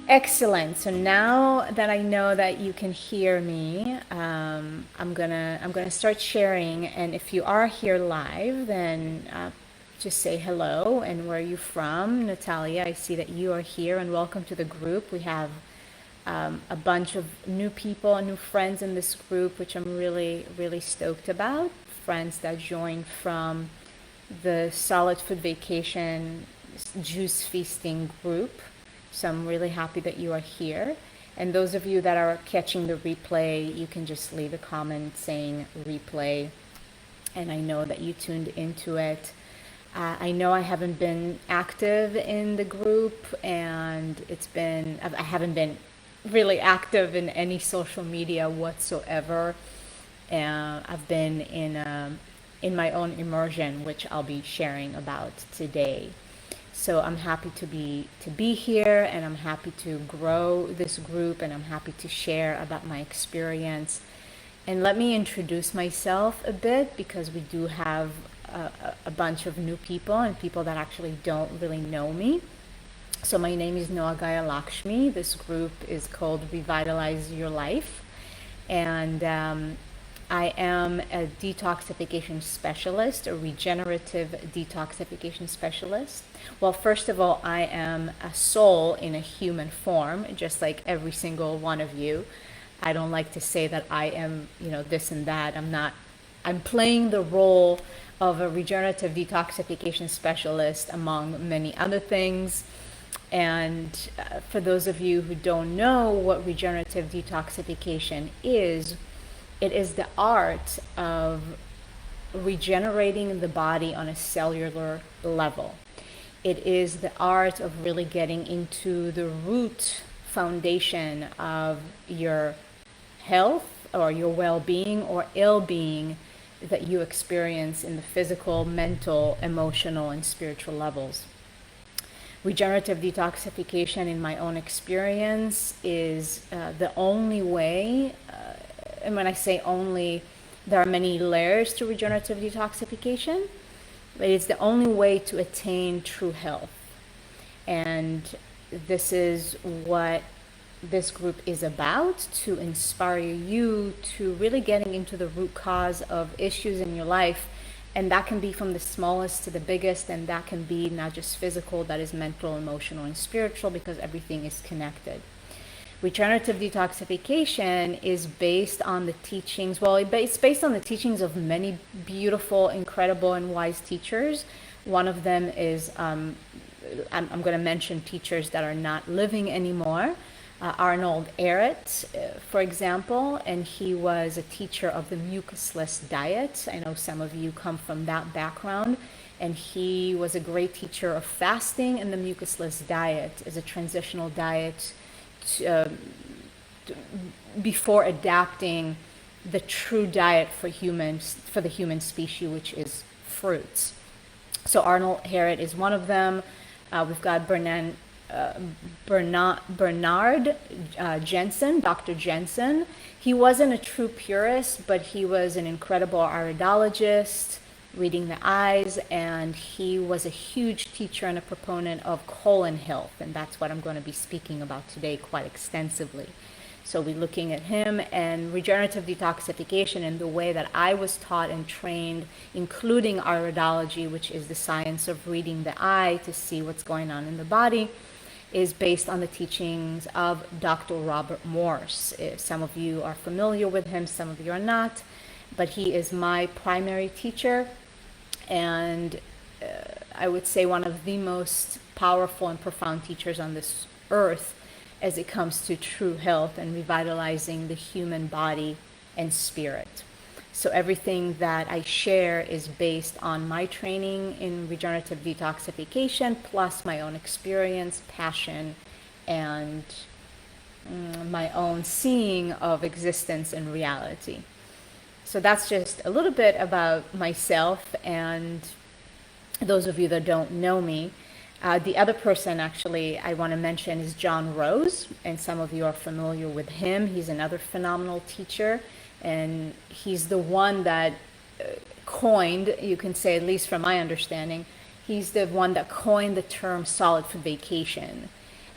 Excellent. So now that I know that you can hear me, I'm gonna start sharing. And if you are here live, then just say hello and where are you from, Natalia. I see that you are here, and welcome to the group. We have a bunch of new people and new friends in this group, which I'm really stoked about. Friends that joined from the Solid Food Vacation Juice Feasting group. So I'm really happy that you are here. And those of you that are catching the replay, you can just leave a comment saying replay. And I know that you tuned into it. I know I haven't been active in the group, and I haven't been really active in any social media whatsoever. And I've been in my own immersion, which I'll be sharing about today. So I'm happy to be here, and I'm happy to grow this group, and I'm happy to share about my experience. And let me introduce myself a bit, because we do have a bunch of new people and people that actually don't really know me. So my name is Noah Gaya Lakshmi. This group is called Revitalize Your Life. And I am a detoxification specialist, a regenerative detoxification specialist. Well, first of all, I am a soul in a human form, just like every single one of you. I don't like to say that I am, this and that. I'm not. I'm playing the role of a regenerative detoxification specialist among many other things. And for those of you who don't know what regenerative detoxification is, it is the art of regenerating the body on a cellular level. It is the art of really getting into the root foundation of your health or your well-being or ill-being that you experience in the physical, mental, emotional, and spiritual levels. Regenerative detoxification, in my own experience, is the only way, and when I say only, there are many layers to regenerative detoxification, but it's the only way to attain true health. And this is what this group is about, to inspire you to really getting into the root cause of issues in your life. And that can be from the smallest to the biggest, and that can be not just physical, that is mental, emotional, and spiritual, because everything is connected. Regenerative detoxification is based on the teachings, well, it's based on the teachings of many beautiful, incredible, and wise teachers. One of them is, I'm going to mention teachers that are not living anymore. Arnold Ehret, for example, and he was a teacher of the mucusless diet. I know some of you come from that background, and he was a great teacher of fasting and the mucusless diet as a transitional diet before adapting the true diet for humans, for the human species, which is fruits. So Arnold Ehret is one of them. We've got Bernard Jensen, Dr. Jensen. He wasn't a true purist, but he was an incredible iridologist, reading the eyes, and he was a huge teacher and a proponent of colon health, and that's what I'm going to be speaking about today quite extensively. So we're looking at him and regenerative detoxification in the way that I was taught and trained, including iridology, which is the science of reading the eye to see what's going on in the body, is based on the teachings of Dr. Robert Morse. Some of you are familiar with him, some of you are not, but he is my primary teacher, and I would say one of the most powerful and profound teachers on this earth as it comes to true health and revitalizing the human body and spirit. So everything that I share is based on my training in regenerative detoxification, plus my own experience, passion, and my own seeing of existence and reality. So that's just a little bit about myself, and those of you that don't know me. The other person actually I want to mention is John Rose, and some of you are familiar with him. He's another phenomenal teacher, and he's the one that coined, you can say, at least from my understanding, he's the one that coined the term solid food vacation.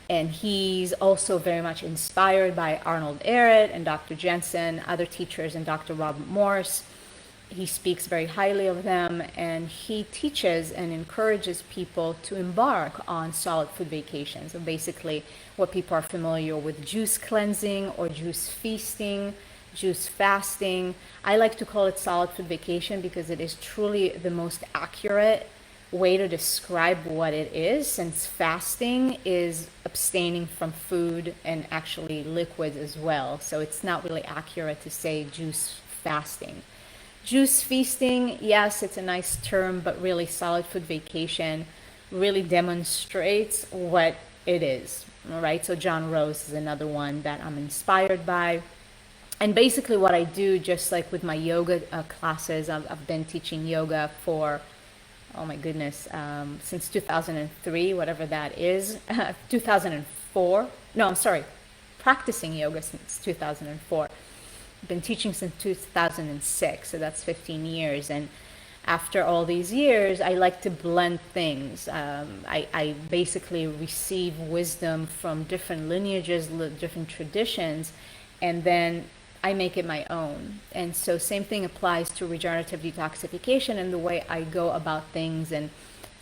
And he's also very much inspired by Arnold Ehret and Dr. Jensen, other teachers, and Dr. Robert Morse. He speaks very highly of them, and he teaches and encourages people to embark on solid food vacations. So basically, what people are familiar with, juice cleansing or juice feasting, juice fasting. I like to call it solid food vacation because it is truly the most accurate way to describe what it is, since fasting is abstaining from food and actually liquids as well. So it's not really accurate to say juice fasting. Juice feasting, yes, it's a nice term, but really solid food vacation really demonstrates what it is. All right, so John Rose is another one that I'm inspired by. And basically what I do, just like with my yoga classes, I've been teaching yoga for, oh my goodness, since 2003, whatever that is, 2004. No, I'm sorry, practicing yoga since 2004. Been teaching since 2006, so that's 15 years. And after all these years, I like to blend things. I basically receive wisdom from different lineages, different traditions, and then I make it my own. And so same thing applies to regenerative detoxification and the way I go about things and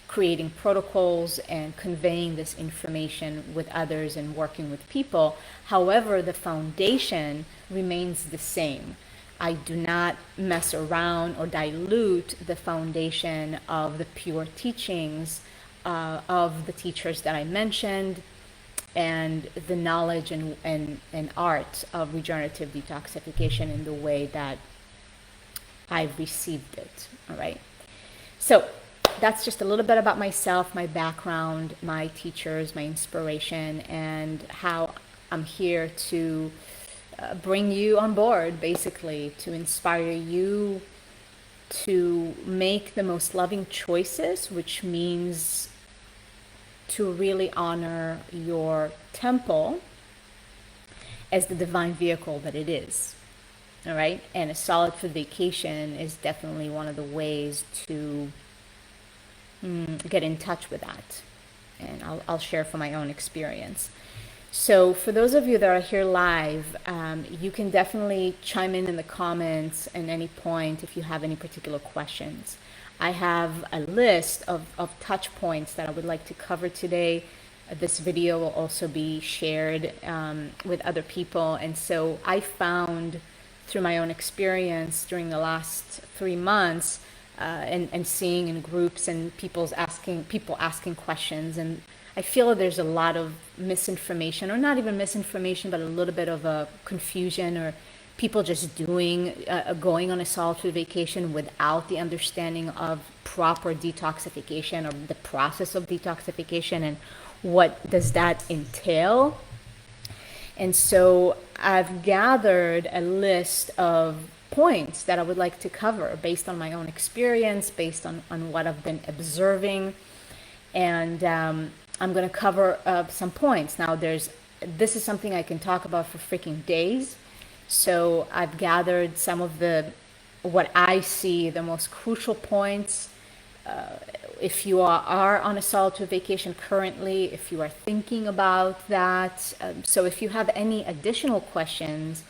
creating protocols and conveying this information with others and working with people. However, the foundation remains the same. I do not mess around or dilute the foundation of the pure teachings of the teachers that I mentioned, and the knowledge and art of regenerative detoxification in the way that I've received it. All right. So that's just a little bit about myself, my background, my teachers, my inspiration, and how I'm here to bring you on board, basically, to inspire you to make the most loving choices, which means to really honor your temple as the divine vehicle that it is. All right. And a solid food vacation is definitely one of the ways to get in touch with that. And I'll share from my own experience. So for those of you that are here live, you can definitely chime in the comments at any point if you have any particular questions. I have a list of touch points that I would like to cover today. This video will also be shared with other people. And so I found through my own experience during the last 3 months, and seeing in groups and people asking questions, and I feel that there's a lot of misinformation, or not even misinformation, but a little bit of a confusion, or people just going on a solid food vacation without the understanding of proper detoxification or the process of detoxification and what does that entail. And so I've gathered a list of points that I would like to cover based on my own experience, based on what I've been observing. And I'm going to cover some points. Now, this is something I can talk about for freaking days. So I've gathered some of what I see, the most crucial points. If you are on a solid food vacation currently, if you are thinking about that. So if you have any additional questions,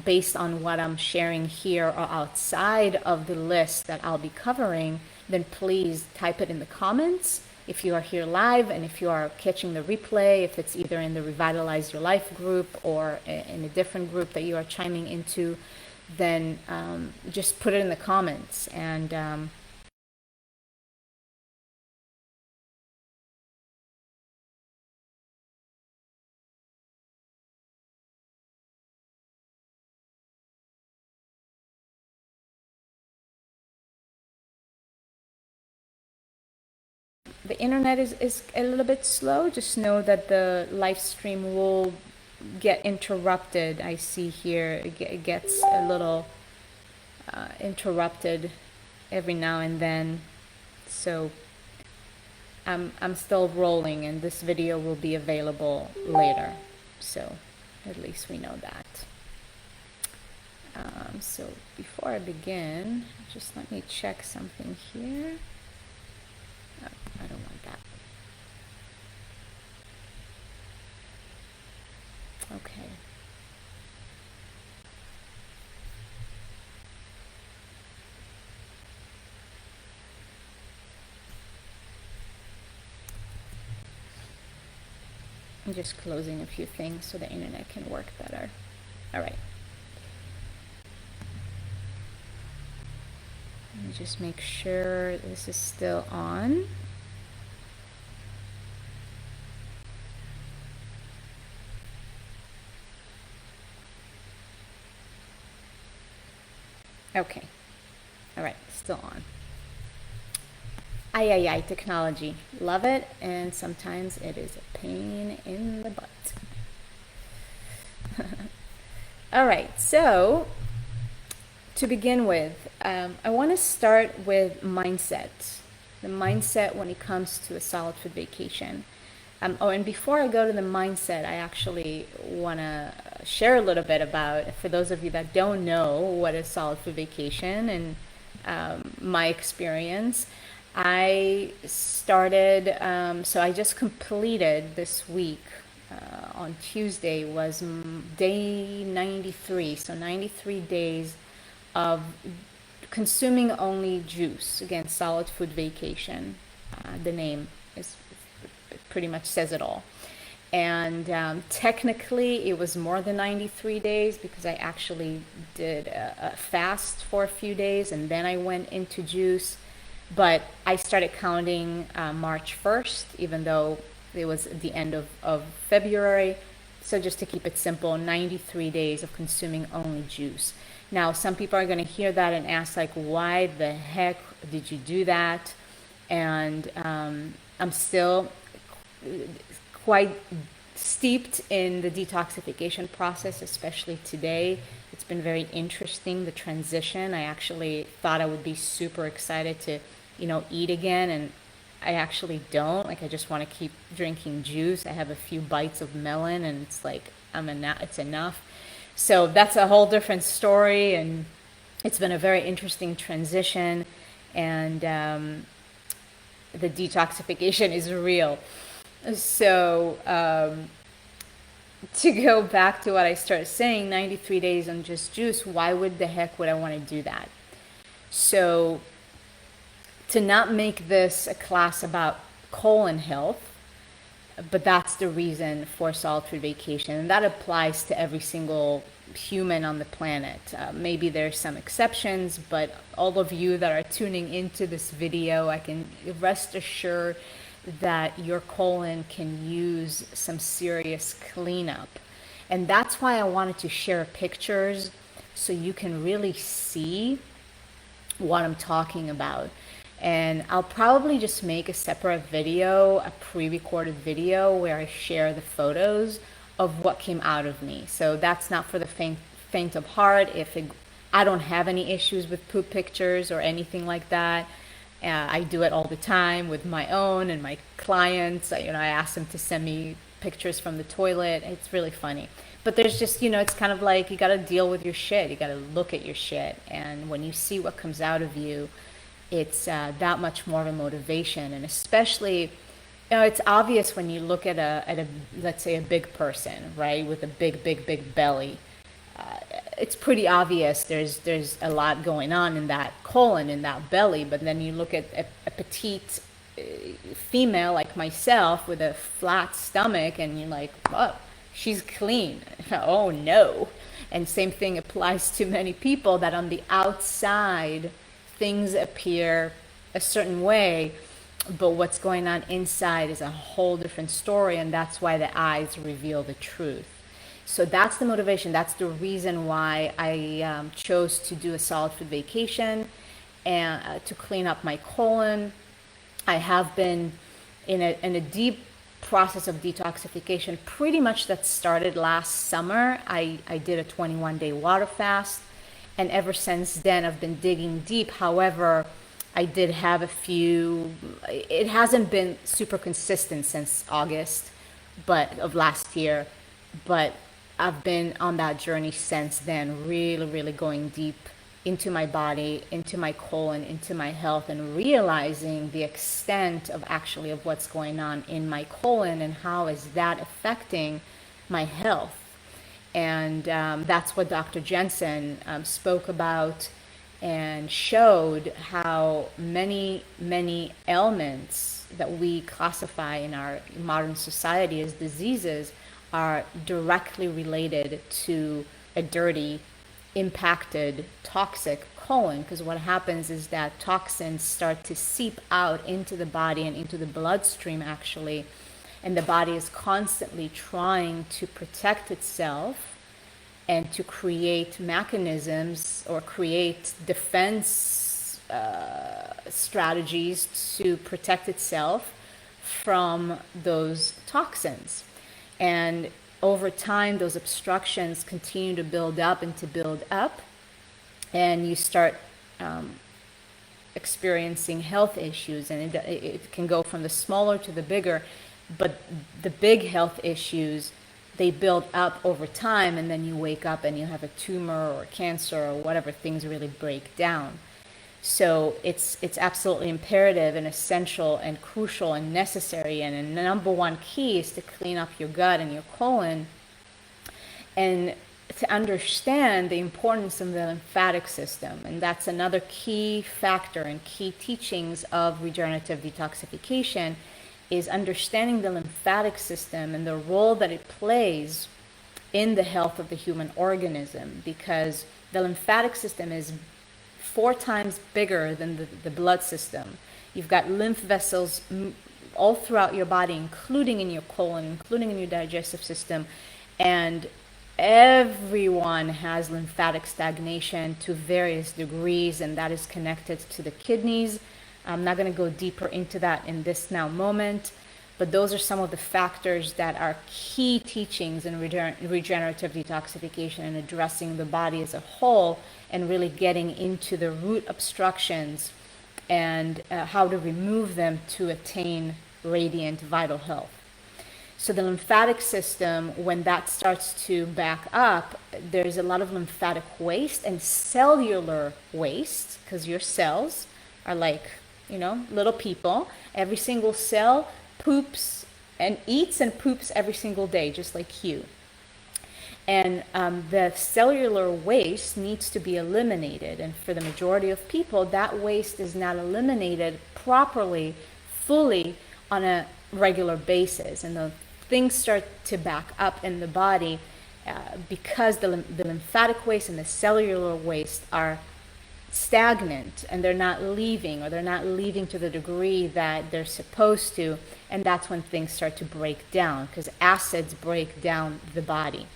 based on what I'm sharing here or outside of the list that I'll be covering, then please type it in the comments if you are here live, and if you are catching the replay, if it's either in the Re-Vitalize Your Life group or in a different group that you are chiming into, then just put it in the comments. And the internet is a little bit slow. Just know that the live stream will get interrupted. I see here it gets a little interrupted every now and then. So I'm still rolling, and this video will be available later. So at least we know that. So before I begin, just let me check something here. I don't want that. Okay. I'm just closing a few things so the internet can work better. All right. Let me just make sure this is still on. Okay. All right, still on. Ay, technology. Love it, and sometimes it is a pain in the butt. All right, so to begin with, I want to start with mindset. The mindset when it comes to a solid food vacation. And before I go to the mindset, I actually want to share a little bit about, for those of you that don't know what is solid food vacation and my experience. I started, so I just completed this week. On Tuesday was day 93, so 93 days of consuming only juice. Again, solid food vacation. The name is pretty much says it all. And technically, it was more than 93 days because I actually did a fast for a few days and then I went into juice. But I started counting March 1st, even though it was at the end of February. So just to keep it simple, 93 days of consuming only juice. Now, some people are going to hear that and ask, like, why the heck did you do that? And I'm still quite steeped in the detoxification process, especially today. It's been very interesting, the transition. I actually thought I would be super excited to, eat again, and I actually don't. Like, I just want to keep drinking juice. I have a few bites of melon, and it's like it's enough. So that's a whole different story, and it's been a very interesting transition, and the detoxification is real. So to go back to what I started saying, 93 days on just juice, why would the heck would I want to do that? So to not make this a class about colon health, but that's the reason for solid food vacation. And that applies to every single human on the planet. Maybe there's some exceptions, but all of you that are tuning into this video, I can rest assured that your colon can use some serious cleanup. And that's why I wanted to share pictures so you can really see what I'm talking about. And I'll probably just make a separate video, a pre-recorded video where I share the photos of what came out of me. So that's not for the faint of heart. I don't have any issues with poop pictures or anything like that. I do it all the time with my own and my clients. I ask them to send me pictures from the toilet. It's really funny. But there's just, it's kind of like you got to deal with your shit. You got to look at your shit. And when you see what comes out of you, it's that much more of a motivation. And especially, it's obvious when you look at a let's say a big person, right, with a big belly. It's pretty obvious there's a lot going on in that colon, in that belly. But then you look at a petite female like myself with a flat stomach and you're like, oh, she's clean. Oh no. And same thing applies to many people that on the outside things appear a certain way, but what's going on inside is a whole different story, and that's why the eyes reveal the truth. So that's the motivation. That's the reason why I chose to do a solid food vacation and to clean up my colon. I have been in a deep process of detoxification pretty much that started last summer. I did a 21-day water fast, and ever since then I've been digging deep. However, I did have a few, it hasn't been super consistent since August of last year, but I've been on that journey since then, really going deep into my body, into my colon, into my health, and realizing the extent of what's going on in my colon and how is that affecting my health. And that's what Dr. Jensen spoke about and showed how many ailments that we classify in our modern society as diseases are directly related to a dirty, impacted, toxic colon. Because what happens is that toxins start to seep out into the body and into the bloodstream, actually, and the body is constantly trying to protect itself and to create mechanisms or create defense strategies to protect itself from those toxins. And over time, those obstructions continue to build up and to build up, and you start experiencing health issues. And it can go from the smaller to the bigger, but the big health issues, they build up over time, and then you wake up and you have a tumor or cancer or whatever, things really break down. So it's absolutely imperative and essential and crucial and necessary, and the number one key is to clean up your gut and your colon, and to understand the importance of the lymphatic system. And that's another key factor and key teachings of regenerative detoxification, is understanding the lymphatic system and the role that it plays in the health of the human organism, because the lymphatic system is 4 times bigger than the blood system. You've got lymph vessels all throughout your body, including in your colon, including in your digestive system, and everyone has lymphatic stagnation to various degrees, and that is connected to the kidneys. I'm not going to go deeper into that in this now moment, but those are some of the factors that are key teachings in regenerative detoxification and addressing the body as a whole, and really getting into the root obstructions and how to remove them to attain radiant vital health. So the lymphatic system, when that starts to back up, there's a lot of lymphatic waste and cellular waste, because your cells are like, little people. Every single cell poops and eats and poops every single day, just like you. And the cellular waste needs to be eliminated. And for the majority of people, that waste is not eliminated properly, fully, on a regular basis. And the things start to back up in the body because the lymphatic waste and the cellular waste are stagnant, and they're not leaving, or they're not leaving to the degree that they're supposed to. And that's when things start to break down, because acids break down the body.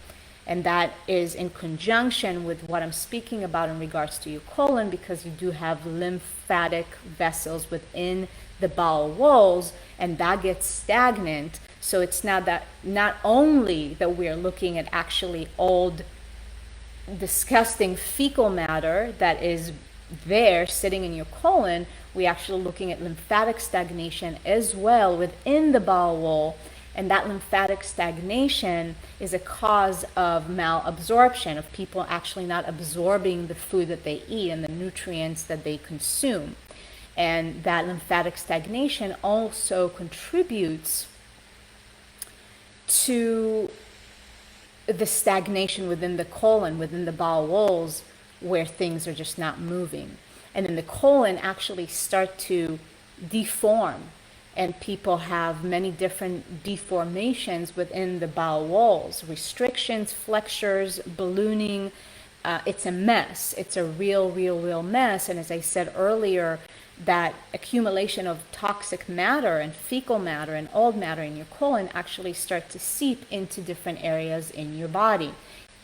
And that is in conjunction with what I'm speaking about in regards to your colon, because you do have lymphatic vessels within the bowel walls, and that gets stagnant. So it's not only that we're looking at actually old, disgusting fecal matter that is there sitting in your colon, we're actually looking at lymphatic stagnation as well within the bowel wall. And that lymphatic stagnation is a cause of malabsorption, of people actually not absorbing the food that they eat and the nutrients that they consume. And that lymphatic stagnation also contributes to the stagnation within the colon, within the bowel walls, where things are just not moving. And then the colon actually start to deform, and people have many different deformations within the bowel walls, restrictions, flexures, ballooning. It's a mess. It's a real mess. And as I said earlier, that accumulation of toxic matter and fecal matter and old matter in your colon actually start to seep into different areas in your body,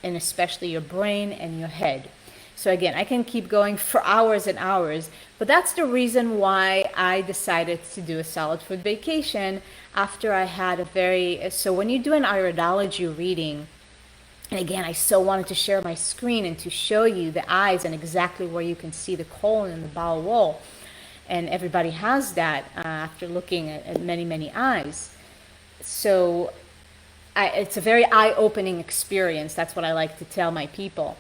and especially your brain and your head. So again, I can keep going for hours and hours, but that's the reason why I decided to do a solid food vacation after I had so when you do an iridology reading, and again, I so wanted to share my screen and to show you the eyes and exactly where you can see the colon and the bowel wall. And everybody has that after looking at many eyes. So it's a very eye-opening experience. That's what I like to tell my people.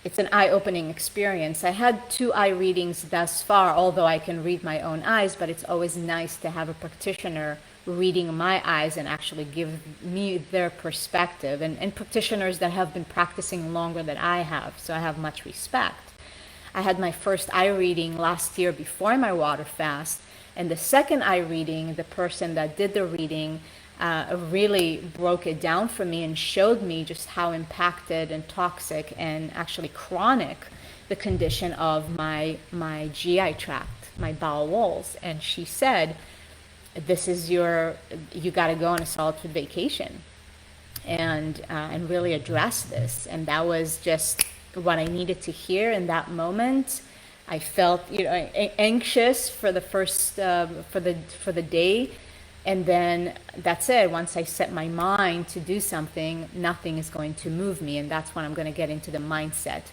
It's an eye-opening experience. I had 2 eye readings thus far, although I can read my own eyes, but it's always nice to have a practitioner reading my eyes and actually give me their perspective, and practitioners that have been practicing longer than I have. So I have much respect. I had my first eye reading last year before my water fast. And the second eye reading, the person that did the reading really broke it down for me and showed me just how impacted and toxic and actually chronic the condition of my GI tract, my bowel walls. And she said, this is you got to go on a solid food vacation and really address this. And that was just what I needed to hear in that moment. I felt anxious for the first for the day, and then that's it. Once I set my mind to do something, nothing is going to move me, and that's when I'm going to get into the mindset.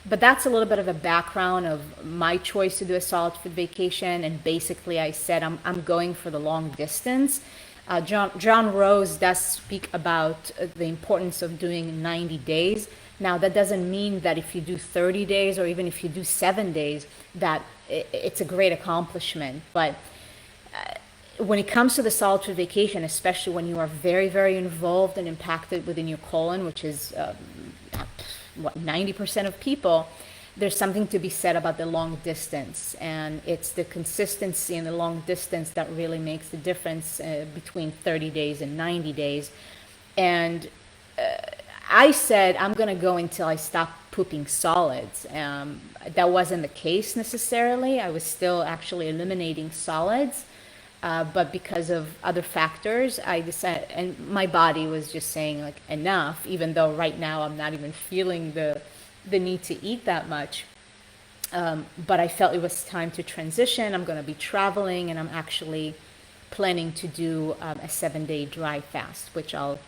But that's a little bit of a background of my choice to do a solid food vacation. And basically I said I'm going for the long distance. John Rose does speak about the importance of doing 90 days. Now, that doesn't mean that if you do 30 days or even if you do 7 days, that it's a great accomplishment. But when it comes to the solid food vacation, especially when you are very, very involved and impacted within your colon, which is 90% of people, there's something to be said about the long distance. And it's the consistency in the long distance that really makes the difference between 30 days and 90 days. And I said, I'm going to go until I stop pooping solids. That wasn't the case necessarily. I was still actually eliminating solids. But because of other factors, I decided, and my body was just saying like enough, even though right now I'm not even feeling the need to eat that much. But I felt it was time to transition. I'm going to be traveling, and I'm actually planning to do a 7-day dry fast, which I'll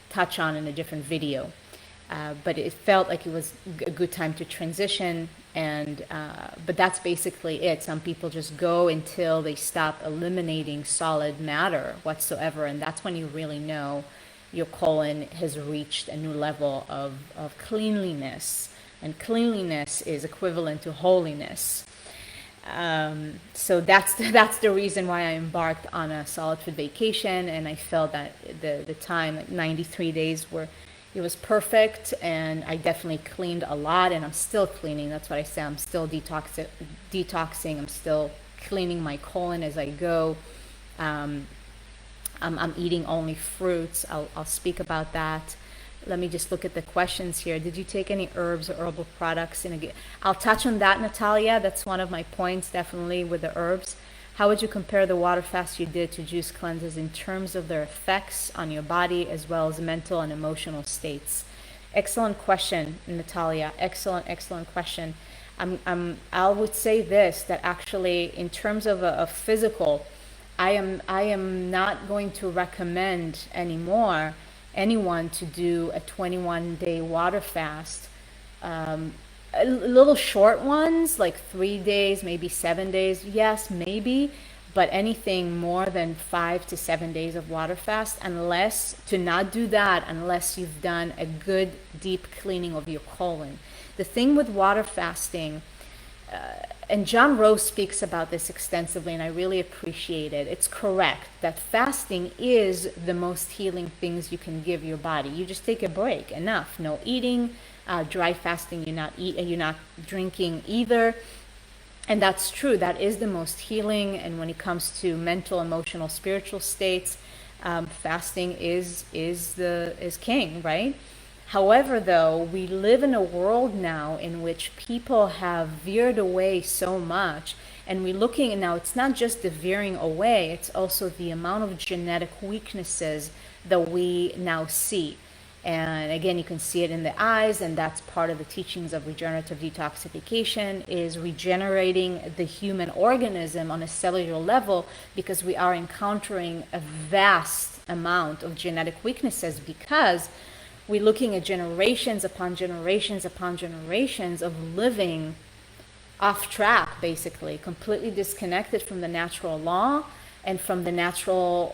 touch on in a different video. But it felt like it was a good time to transition. And but that's basically it. Some people just go until they stop eliminating solid matter whatsoever, and that's when you really know your colon has reached a new level of cleanliness, and cleanliness is equivalent to holiness. So that's the reason why I embarked on a solid food vacation, and I felt that the time, like 93 days, it was perfect, and I definitely cleaned a lot, and I'm still cleaning. That's what I say. I'm still detoxing. I'm still cleaning my colon as I go. I'm eating only fruits. I'll speak about that. Let me just look at the questions here. Did you take any herbs or herbal products? I'll touch on that, Natalia. That's one of my points, definitely, with the herbs. How would you compare the water fast you did to juice cleanses in terms of their effects on your body as well as mental and emotional states? Excellent question, Natalia. Excellent question. I would say this, that actually in terms of a physical, I am not going to recommend anymore anyone to do a 21-day water fast. Little short ones, like 3 days, maybe 7 days, yes, maybe, but anything more than 5 to 7 days of water fast, unless you've done a good deep cleaning of your colon. The thing with water fasting, and John Rose speaks about this extensively, and I really appreciate it. It's correct that fasting is the most healing things you can give your body. You just take a break, enough, no eating. Dry fasting, you're not drinking either, and that's true. That is the most healing. And when it comes to mental, emotional, spiritual states, fasting is king, right? However, though, we live in a world now in which people have veered away so much, and we're looking now. It's not just the veering away; it's also the amount of genetic weaknesses that we now see. And again, you can see it in the eyes, and that's part of the teachings of regenerative detoxification, is regenerating the human organism on a cellular level, because we are encountering a vast amount of genetic weaknesses, because we're looking at generations upon generations upon generations of living off track, basically, completely disconnected from the natural law and from the natural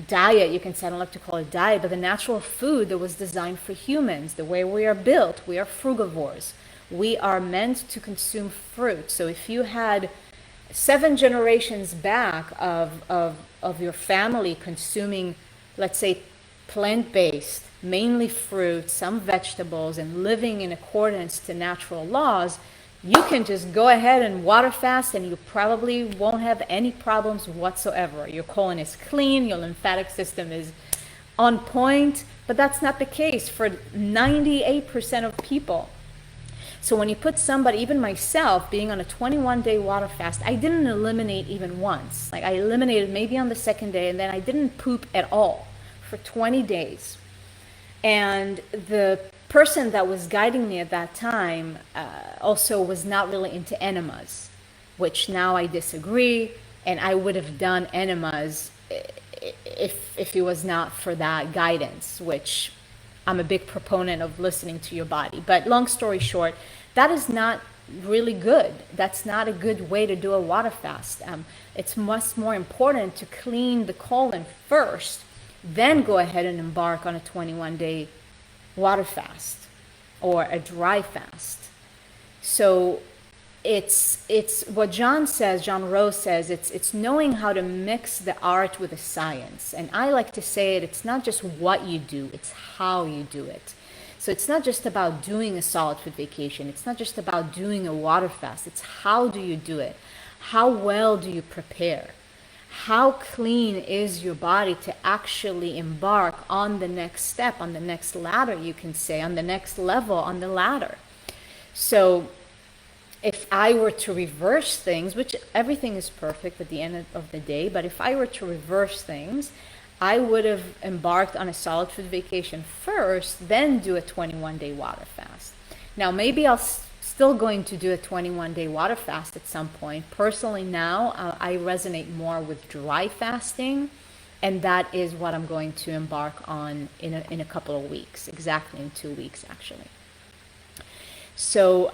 diet. You can say, I don't like to call it diet, but the natural food that was designed for humans. The way we are built, we are frugivores. We are meant to consume fruit. So if you had 7 generations back of your family consuming, let's say, plant-based, mainly fruit, some vegetables, and living in accordance to natural laws, you can just go ahead and water fast and you probably won't have any problems whatsoever. Your colon is clean, your lymphatic system is on point, but that's not the case for 98% of people. So when you put somebody, even myself, being on a 21-day water fast, I didn't eliminate even once. Like I eliminated maybe on the second day, and then I didn't poop at all for 20 days. And the person that was guiding me at that time also was not really into enemas, which now I disagree, and I would have done enemas if it was not for that guidance, which I'm a big proponent of listening to your body. But long story short, that is not really good. That's not a good way to do a water fast. It's much more important to clean the colon first, then go ahead and embark on a 21-day water fast or a dry fast. So it's what John Rose says, it's knowing how to mix the art with the science. And I like to say it's not just what you do, it's how you do it. So it's not just about doing a solid food vacation. It's not just about doing a water fast. It's how do you do it? How well do you prepare? How clean is your body to actually embark on the next step, on the next ladder, you can say, on the next level on the ladder? So if I were to reverse things, which everything is perfect at the end of the day, but if I were to reverse things, I would have embarked on a solid food vacation first, then do a 21-day water fast. Now, maybe I'll still going to do a 21-day water fast at some point. Personally now, I resonate more with dry fasting, and that is what I'm going to embark on in a couple of weeks, exactly in 2 weeks actually. So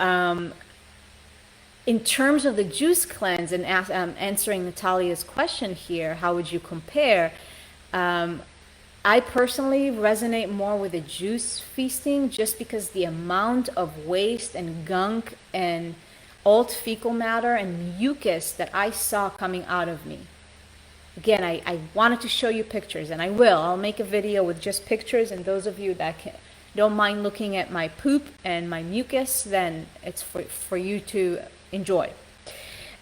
in terms of the juice cleanse and answering Natalia's question here, how would you compare? I personally resonate more with the juice feasting just because the amount of waste and gunk and old fecal matter and mucus that I saw coming out of me. Again, I wanted to show you pictures, and I will. I'll make a video with just pictures, and those of you that don't mind looking at my poop and my mucus, then it's for you to enjoy.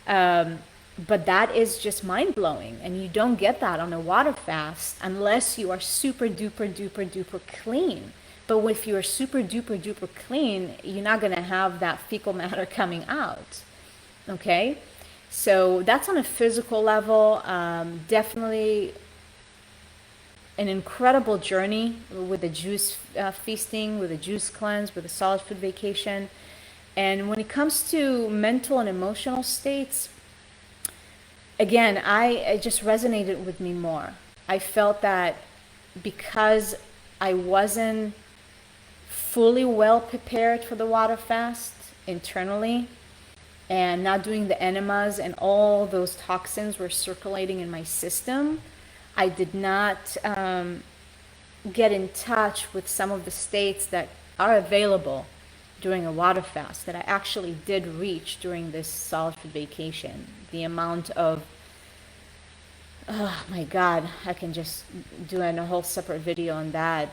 But that is just mind-blowing, and you don't get that on a water fast unless you are super duper duper duper clean. But if you are super duper duper clean, you're not going to have that fecal matter coming out. Okay, so that's on a physical level. Definitely an incredible journey with the juice feasting, with the juice cleanse, with the solid food vacation. And when it comes to mental and emotional states, again, it just resonated with me more. I felt that because I wasn't fully well prepared for the water fast internally, and not doing the enemas, and all those toxins were circulating in my system, I did not get in touch with some of the states that are available during a water fast that I actually did reach during this solid food vacation. The amount of, oh my God, I can just do a whole separate video on that,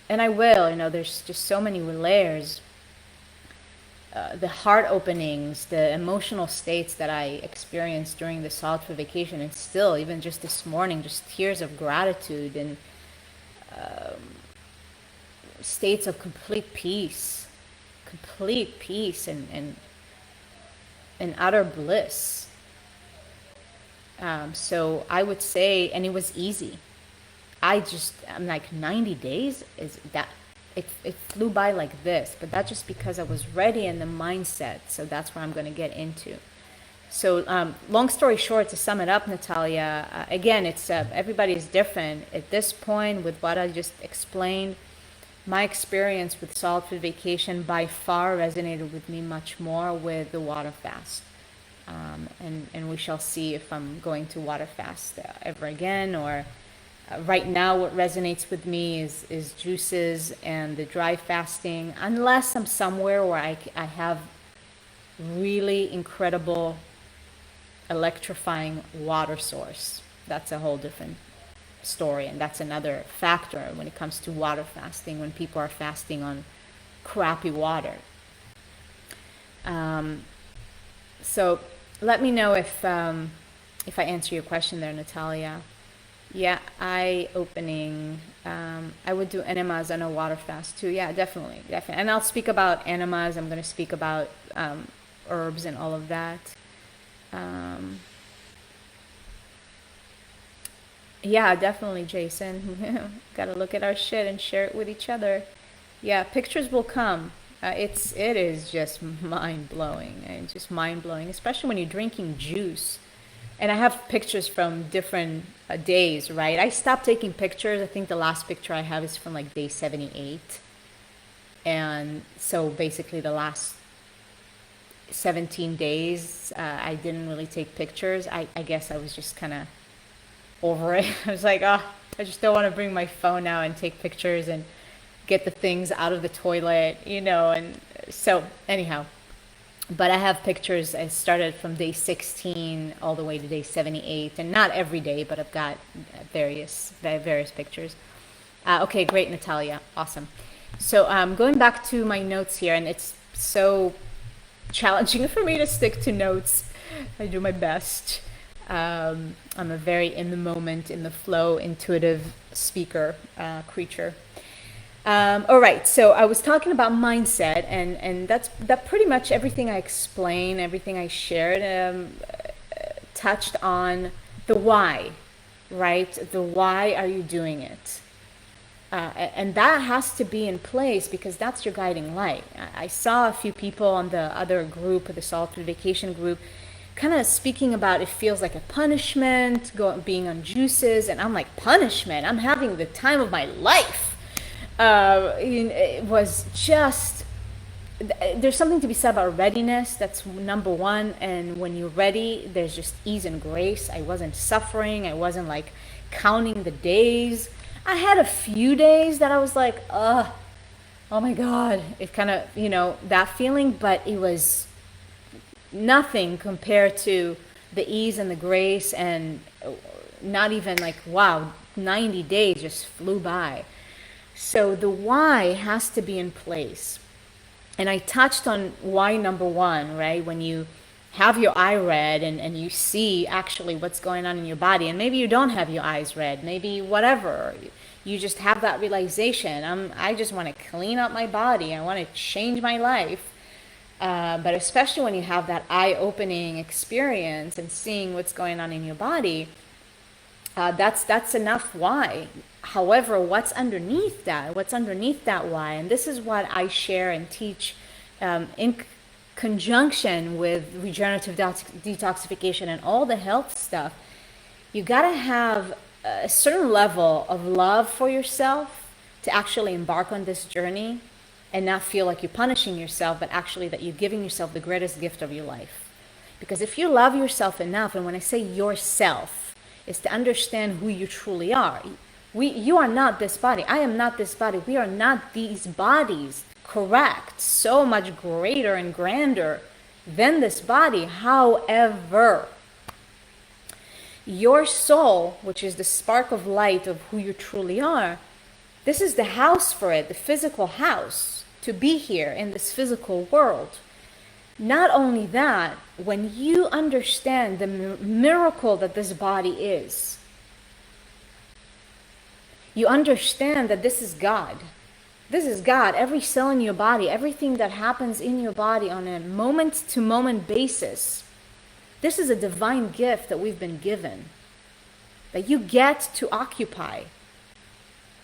and I will, there's just so many layers. The heart openings, the emotional states that I experienced during the solid food vacation, and still, even just this morning, just tears of gratitude and states of complete peace and utter bliss. So I would say, and it was easy. I'm like 90 days, is that it flew by like this, but that's just because I was ready in the mindset. So that's where I'm going to get into. So long story short, to sum it up, Natalia, again, it's everybody is different. At this point, with what I just explained, my experience with solid food vacation by far resonated with me much more with the water fast. And we shall see if I'm going to water fast ever again, or right now what resonates with me is juices and the dry fasting, unless I'm somewhere where I have really incredible electrifying water source. That's a whole different story, and that's another factor when it comes to water fasting, when people are fasting on crappy water. So let me know if I answer your question there, Natalia. Yeah, eye opening. I would do enemas on a water fast too. Yeah, definitely. And I'll speak about enemas. I'm going to speak about herbs and all of that. Yeah, definitely, Jason. Got to look at our shit and share it with each other. Yeah, pictures will come. It is just mind blowing, and just mind blowing, especially when you're drinking juice. And I have pictures from different days, right? I stopped taking pictures. I think the last picture I have is from like day 78. And so basically the last 17 days, I didn't really take pictures. I guess I was just kind of over it. I was like, oh, I just don't want to bring my phone out and take pictures and get the things out of the toilet, and so anyhow. But I have pictures. I started from day 16 all the way to day 78, and not every day, but I've got various pictures. Okay, great, Natalia. Awesome. So going back to my notes here, and it's so challenging for me to stick to notes. I do my best. I'm a very in the moment, in the flow, intuitive speaker, creature. All right, so I was talking about mindset, and that pretty much everything I explained, everything I shared, touched on the why, right? The why are you doing it? And that has to be in place, because that's your guiding light. I saw a few people on the other group, the Solitude Vacation group, kind of speaking about it feels like a punishment, being on juices, and I'm like, punishment? I'm having the time of my life. It was just, there's something to be said about readiness. That's number one. And when you're ready, there's just ease and grace. I wasn't suffering. I wasn't like counting the days. I had a few days that I was like, oh my God. It kind of, that feeling, but it was nothing compared to the ease and the grace, and not even like, wow, 90 days just flew by. So the why has to be in place. And I touched on why number one, right? When you have your eye read and you see actually what's going on in your body, and maybe you don't have your eyes read, maybe whatever, you just have that realization. I just want to clean up my body. I want to change my life. But especially when you have that eye-opening experience and seeing what's going on in your body, that's enough why. However, what's underneath that why, and this is what I share and teach in conjunction with regenerative detoxification and all the health stuff. You got to have a certain level of love for yourself to actually embark on this journey, and not feel like you're punishing yourself, but actually that you're giving yourself the greatest gift of your life. Because if you love yourself enough, and when I say yourself, is to understand who you truly are. You are not this body. I am not this body. We are not these bodies. Correct. So much greater and grander than this body. However, your soul, which is the spark of light of who you truly are, this is the house for it, the physical house, to be here in this physical world. Not only that, when you understand the miracle that this body is, you understand that this is God. This is God. Every cell in your body, everything that happens in your body on a moment-to-moment basis, this is a divine gift that we've been given, that you get to occupy,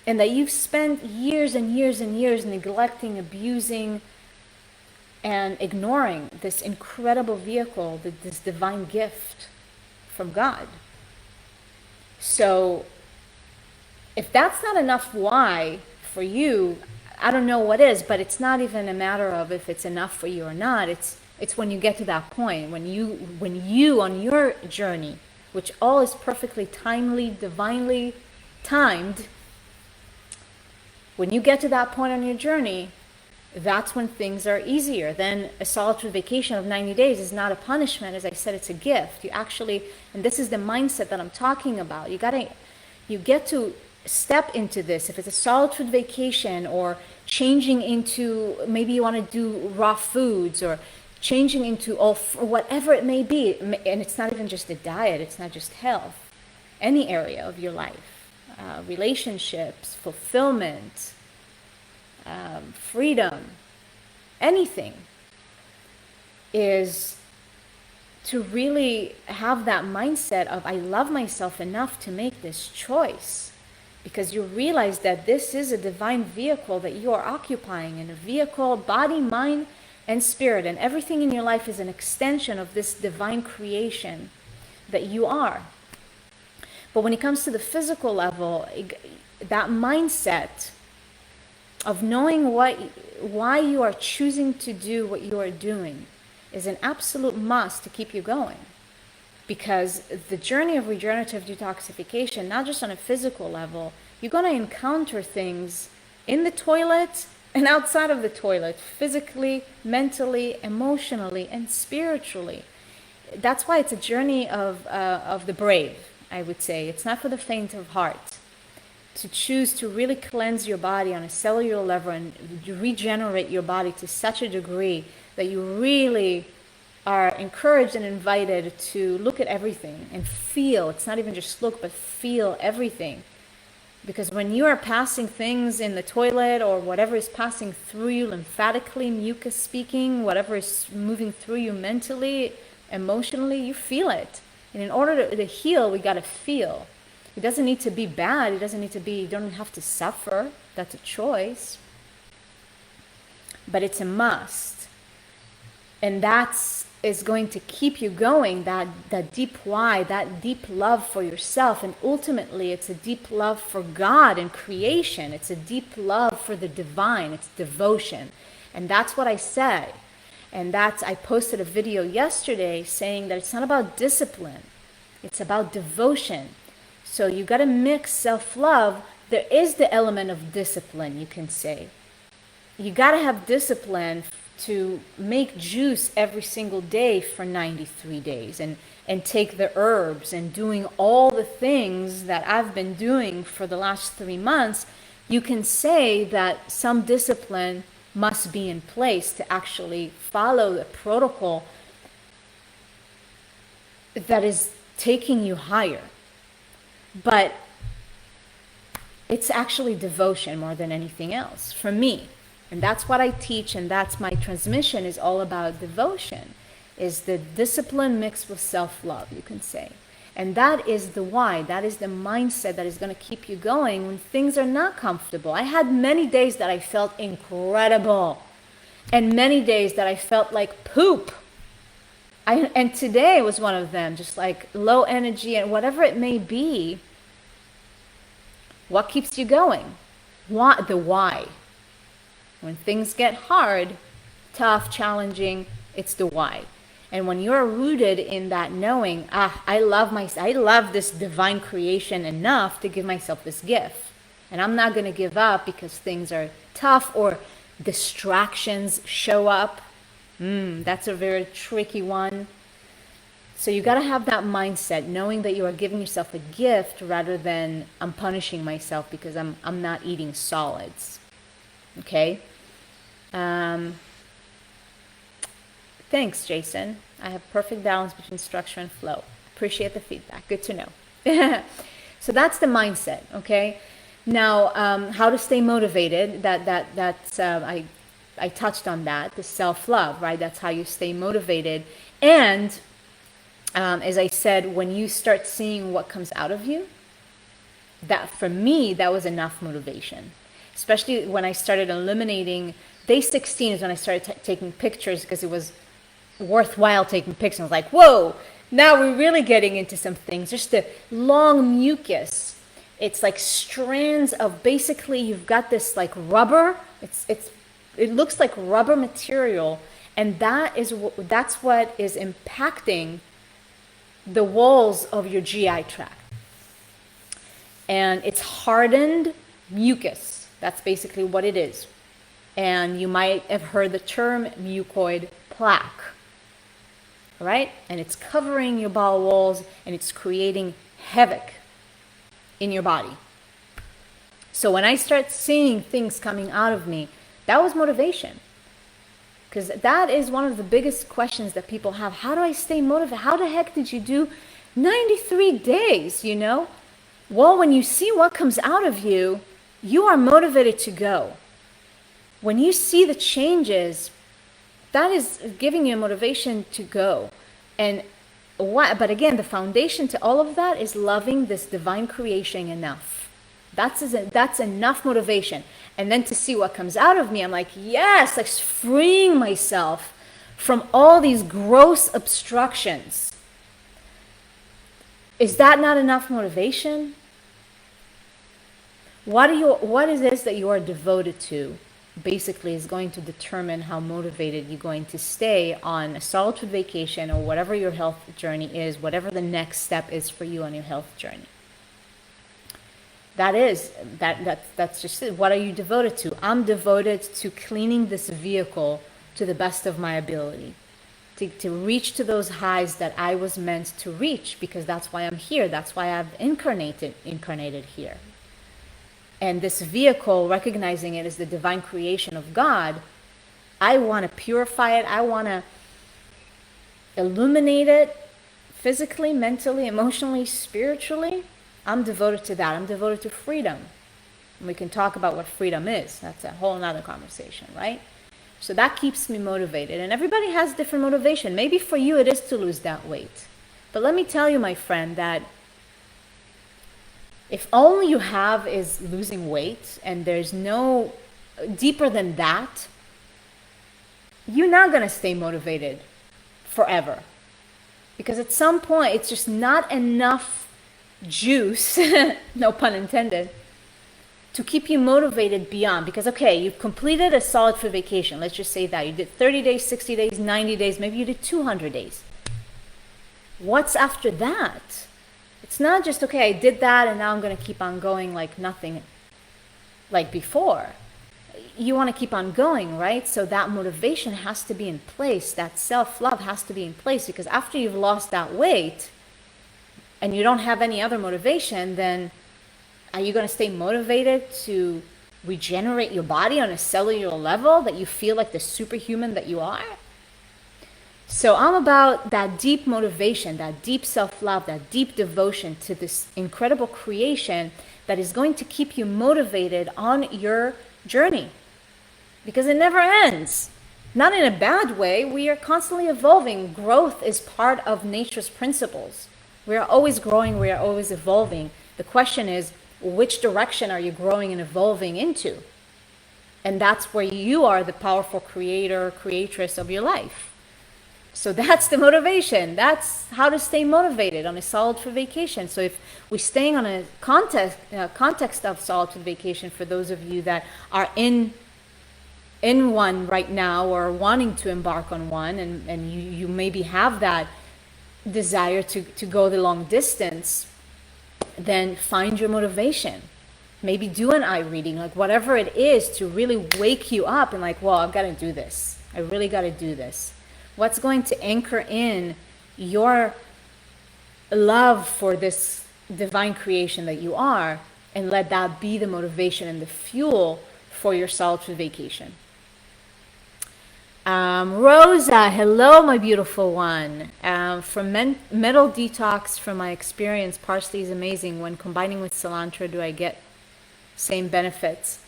and that you've spent years and years and years neglecting, abusing, and ignoring this incredible vehicle, this divine gift from God. So if that's not enough why for you, I don't know what is, but it's not even a matter of if it's enough for you or not. It's when you get to that point, when you on your journey, which all is perfectly timely, divinely timed, when you get to that point on your journey, that's when things are easier. Then a solitude vacation of 90 days is not a punishment. As I said, it's a gift. You actually, and this is the mindset that I'm talking about. You get to step into this. If it's a solitude vacation, or changing into, maybe you want to do raw foods, or changing into whatever it may be. And it's not even just a diet. It's not just health. Any area of your life, relationships, fulfillment, freedom, anything, is to really have that mindset of, I love myself enough to make this choice, because you realize that this is a divine vehicle that you are occupying, and a vehicle, body, mind, and spirit, and everything in your life is an extension of this divine creation that you are. But when it comes to the physical level, that mindset of knowing why you are choosing to do what you are doing is an absolute must to keep you going. Because the journey of regenerative detoxification, not just on a physical level, you're going to encounter things in the toilet and outside of the toilet, physically, mentally, emotionally, and spiritually. That's why it's a journey of the brave, I would say. It's not for the faint of heart. To choose to really cleanse your body on a cellular level and regenerate your body to such a degree that you really are encouraged and invited to look at everything and feel. It's not even just look, but feel everything. Because when you are passing things in the toilet, or whatever is passing through you lymphatically, mucus speaking, whatever is moving through you mentally, emotionally, you feel it. And in order to heal, we got to feel. It doesn't need to be bad. It doesn't need to be, you don't have to suffer. That's a choice. But it's a must. And that's is going to keep you going, that deep why, that deep love for yourself. And ultimately, it's a deep love for God and creation. It's a deep love for the divine. It's devotion. And that's what I said. And I posted a video yesterday saying that it's not about discipline. It's about devotion. So you got to mix self-love. There is the element of discipline, you can say. You got to have discipline to make juice every single day for 93 days and take the herbs and doing all the things that I've been doing for the last 3 months. You can say that some discipline must be in place to actually follow the protocol that is taking you higher. But it's actually devotion more than anything else for me. And that's what I teach, and that's my transmission is all about devotion, is the discipline mixed with self-love, you can say. And that is the why, that is the mindset that is going to keep you going when things are not comfortable. I had many days that I felt incredible, and many days that I felt like poop. And today was one of them, just like low energy and whatever it may be. What keeps you going? The why. When things get hard, tough, challenging, it's the why. And when you're rooted in that knowing, I love this divine creation enough to give myself this gift. And I'm not going to give up because things are tough or distractions show up. That's a very tricky one. So you got to have that mindset, knowing that you are giving yourself a gift rather than I'm punishing myself because I'm not eating solids. Okay? Thanks, Jason. I have perfect balance between structure and flow. Appreciate the feedback. Good to know. So that's the mindset, okay? Now, how to stay motivated, that's I touched on that, the self-love, right? That's how you stay motivated. And as I said, when you start seeing what comes out of you, that for me, that was enough motivation. Especially when I started eliminating, day 16 is when I started taking pictures because it was worthwhile taking pictures. I was like, whoa, now we're really getting into some things. Just the long mucus. It's like strands of, basically you've got this like rubber. It looks like rubber material, and that's what is impacting the walls of your GI tract. And it's hardened mucus. That's basically what it is. And you might have heard the term mucoid plaque, right? And it's covering your bowel walls and it's creating havoc in your body. So when I start seeing things coming out of me, that was motivation. Because that is one of the biggest questions that people have. How do I stay motivated? How the heck did you do 93 days, you know? Well, when you see what comes out of you, you are motivated to go. When you see the changes, that is giving you a motivation to go. And but again, the foundation to all of that is loving this divine creation enough. That's enough motivation. And then to see what comes out of me, I'm like, yes, like freeing myself from all these gross obstructions. Is that not enough motivation? What is this that you are devoted to? Basically is going to determine how motivated you're going to stay on a solid food vacation or whatever your health journey is, whatever the next step is for you on your health journey. That's just it. What are you devoted to? I'm devoted to cleaning this vehicle to the best of my ability, to reach to those highs that I was meant to reach, because that's why I'm here. That's why I've incarnated here. And this vehicle, recognizing it as the divine creation of God, I want to purify it. I want to illuminate it physically, mentally, emotionally, spiritually. I'm devoted to that. I'm devoted to freedom. And we can talk about what freedom is. That's a whole nother conversation, right? So that keeps me motivated. And everybody has different motivation. Maybe for you it is to lose that weight. But let me tell you, my friend, that if all you have is losing weight and there's no deeper than that, you're not going to stay motivated forever. Because at some point, it's just not enough juice, no pun intended, to keep you motivated beyond. Because, okay, you've completed a solid food vacation. Let's just say that. You did 30 days, 60 days, 90 days, maybe you did 200 days. What's after that? It's not just, okay, I did that and now I'm going to keep on going like nothing like before. You want to keep on going, right? So that motivation has to be in place. That self-love has to be in place, because after you've lost that weight and you don't have any other motivation, then are you going to stay motivated to regenerate your body on a cellular level that you feel like the superhuman that you are? So I'm about that deep motivation, that deep self-love, that deep devotion to this incredible creation that is going to keep you motivated on your journey. Because it never ends. Not in a bad way. We are constantly evolving. Growth is part of nature's principles. We are always growing. We are always evolving. The question is, which direction are you growing and evolving into? And that's where you are the powerful creator, creatress of your life. So that's the motivation. That's how to stay motivated on a solid food vacation. So if we're staying on a context of solid food vacation, for those of you that are in one right now or wanting to embark on one, and you maybe have that desire to go the long distance, then find your motivation. Maybe do an eye reading, like whatever it is, to really wake you up and like, well, I've got to do this. I really got to do this. What's going to anchor in your love for this divine creation that you are, and let that be the motivation and the fuel for your solid food vacation. Rosa, hello, my beautiful one. From metal detox, from my experience, parsley is amazing. When combining with cilantro, do I get same benefits?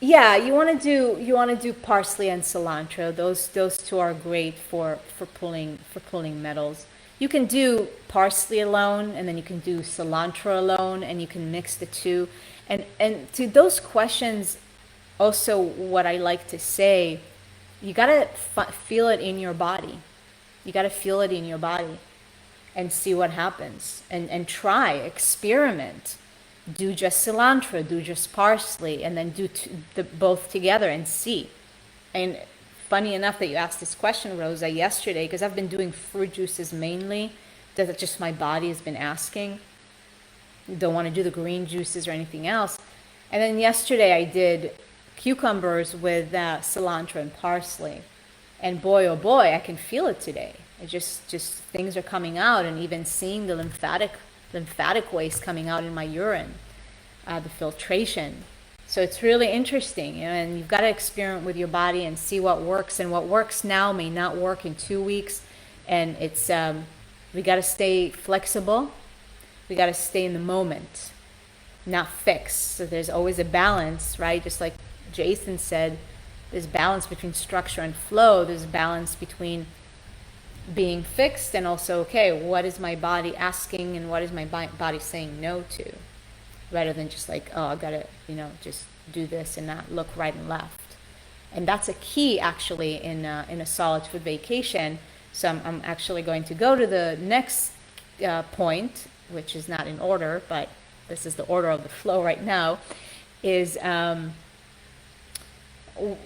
Yeah, you want to do parsley and cilantro. Those two are great for pulling metals. You can do parsley alone, and then you can do cilantro alone, and you can mix the two. And to those questions, also what I like to say, you gotta feel it in your body. You gotta feel it in your body, and see what happens. And try, experiment. Do just cilantro, do just parsley, and then do both together and see. And funny enough that you asked this question, Rosa, yesterday, because I've been doing fruit juices mainly. That just my body has been asking. Don't want to do the green juices or anything else. And then yesterday I did cucumbers with cilantro and parsley. And boy, oh boy, I can feel it today. It just things are coming out, and even seeing the lymphatic waste coming out in my urine, the filtration. So it's really interesting, and you've got to experiment with your body and see what works. And what works now may not work in 2 weeks. And it's we got to stay flexible. We got to stay in the moment, not fixed. So there's always a balance, right? Just like Jason said, there's balance between structure and flow. There's balance between being fixed and also, okay, what is my body asking and what is my body saying no to? Rather than just like, oh, I gotta, just do this and not look right and left. And that's a key actually in a solid food vacation. So I'm actually going to go to the next point, which is not in order, but this is the order of the flow right now, is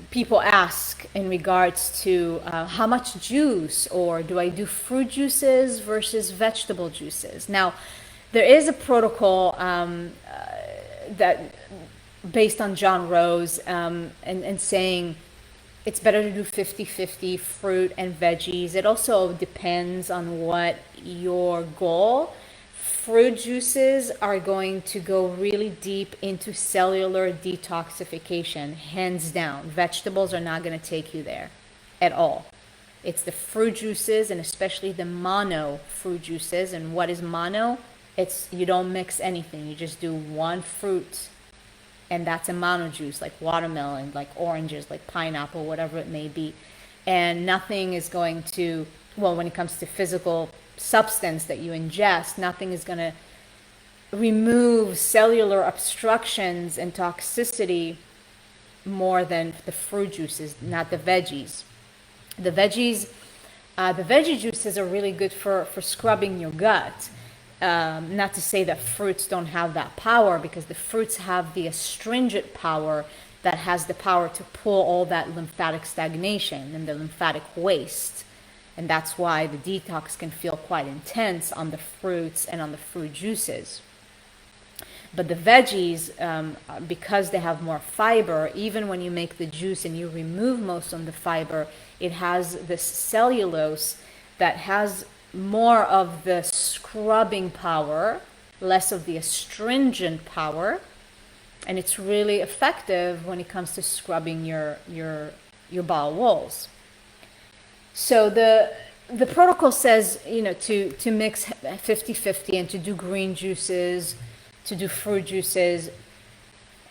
people ask in regards to how much juice, or do I do fruit juices versus vegetable juices? Now, there is a protocol that based on John Rose and saying it's better to do 50-50 fruit and veggies. It also depends on what your goal. Fruit juices are going to go really deep into cellular detoxification, hands down. Vegetables are not going to take you there at all. It's the fruit juices, and especially the mono fruit juices. And what is mono? It's you don't mix anything. You just do one fruit, and that's a mono juice, like watermelon, like oranges, like pineapple, whatever it may be. And nothing is going to, well, when it comes to physical substance that you ingest, nothing is going to remove cellular obstructions and toxicity more than the fruit juices, not the veggies. The veggie juices are really good for scrubbing your gut. Not to say that fruits don't have that power, because the fruits have the astringent power that has the power to pull all that lymphatic stagnation and the lymphatic waste. And that's why the detox can feel quite intense on the fruits and on the fruit juices. But the veggies, because they have more fiber, even when you make the juice and you remove most of the fiber, it has this cellulose that has more of the scrubbing power, less of the astringent power. And it's really effective when it comes to scrubbing your bowel walls. So the protocol says, to mix 50-50 and to do green juices, to do fruit juices.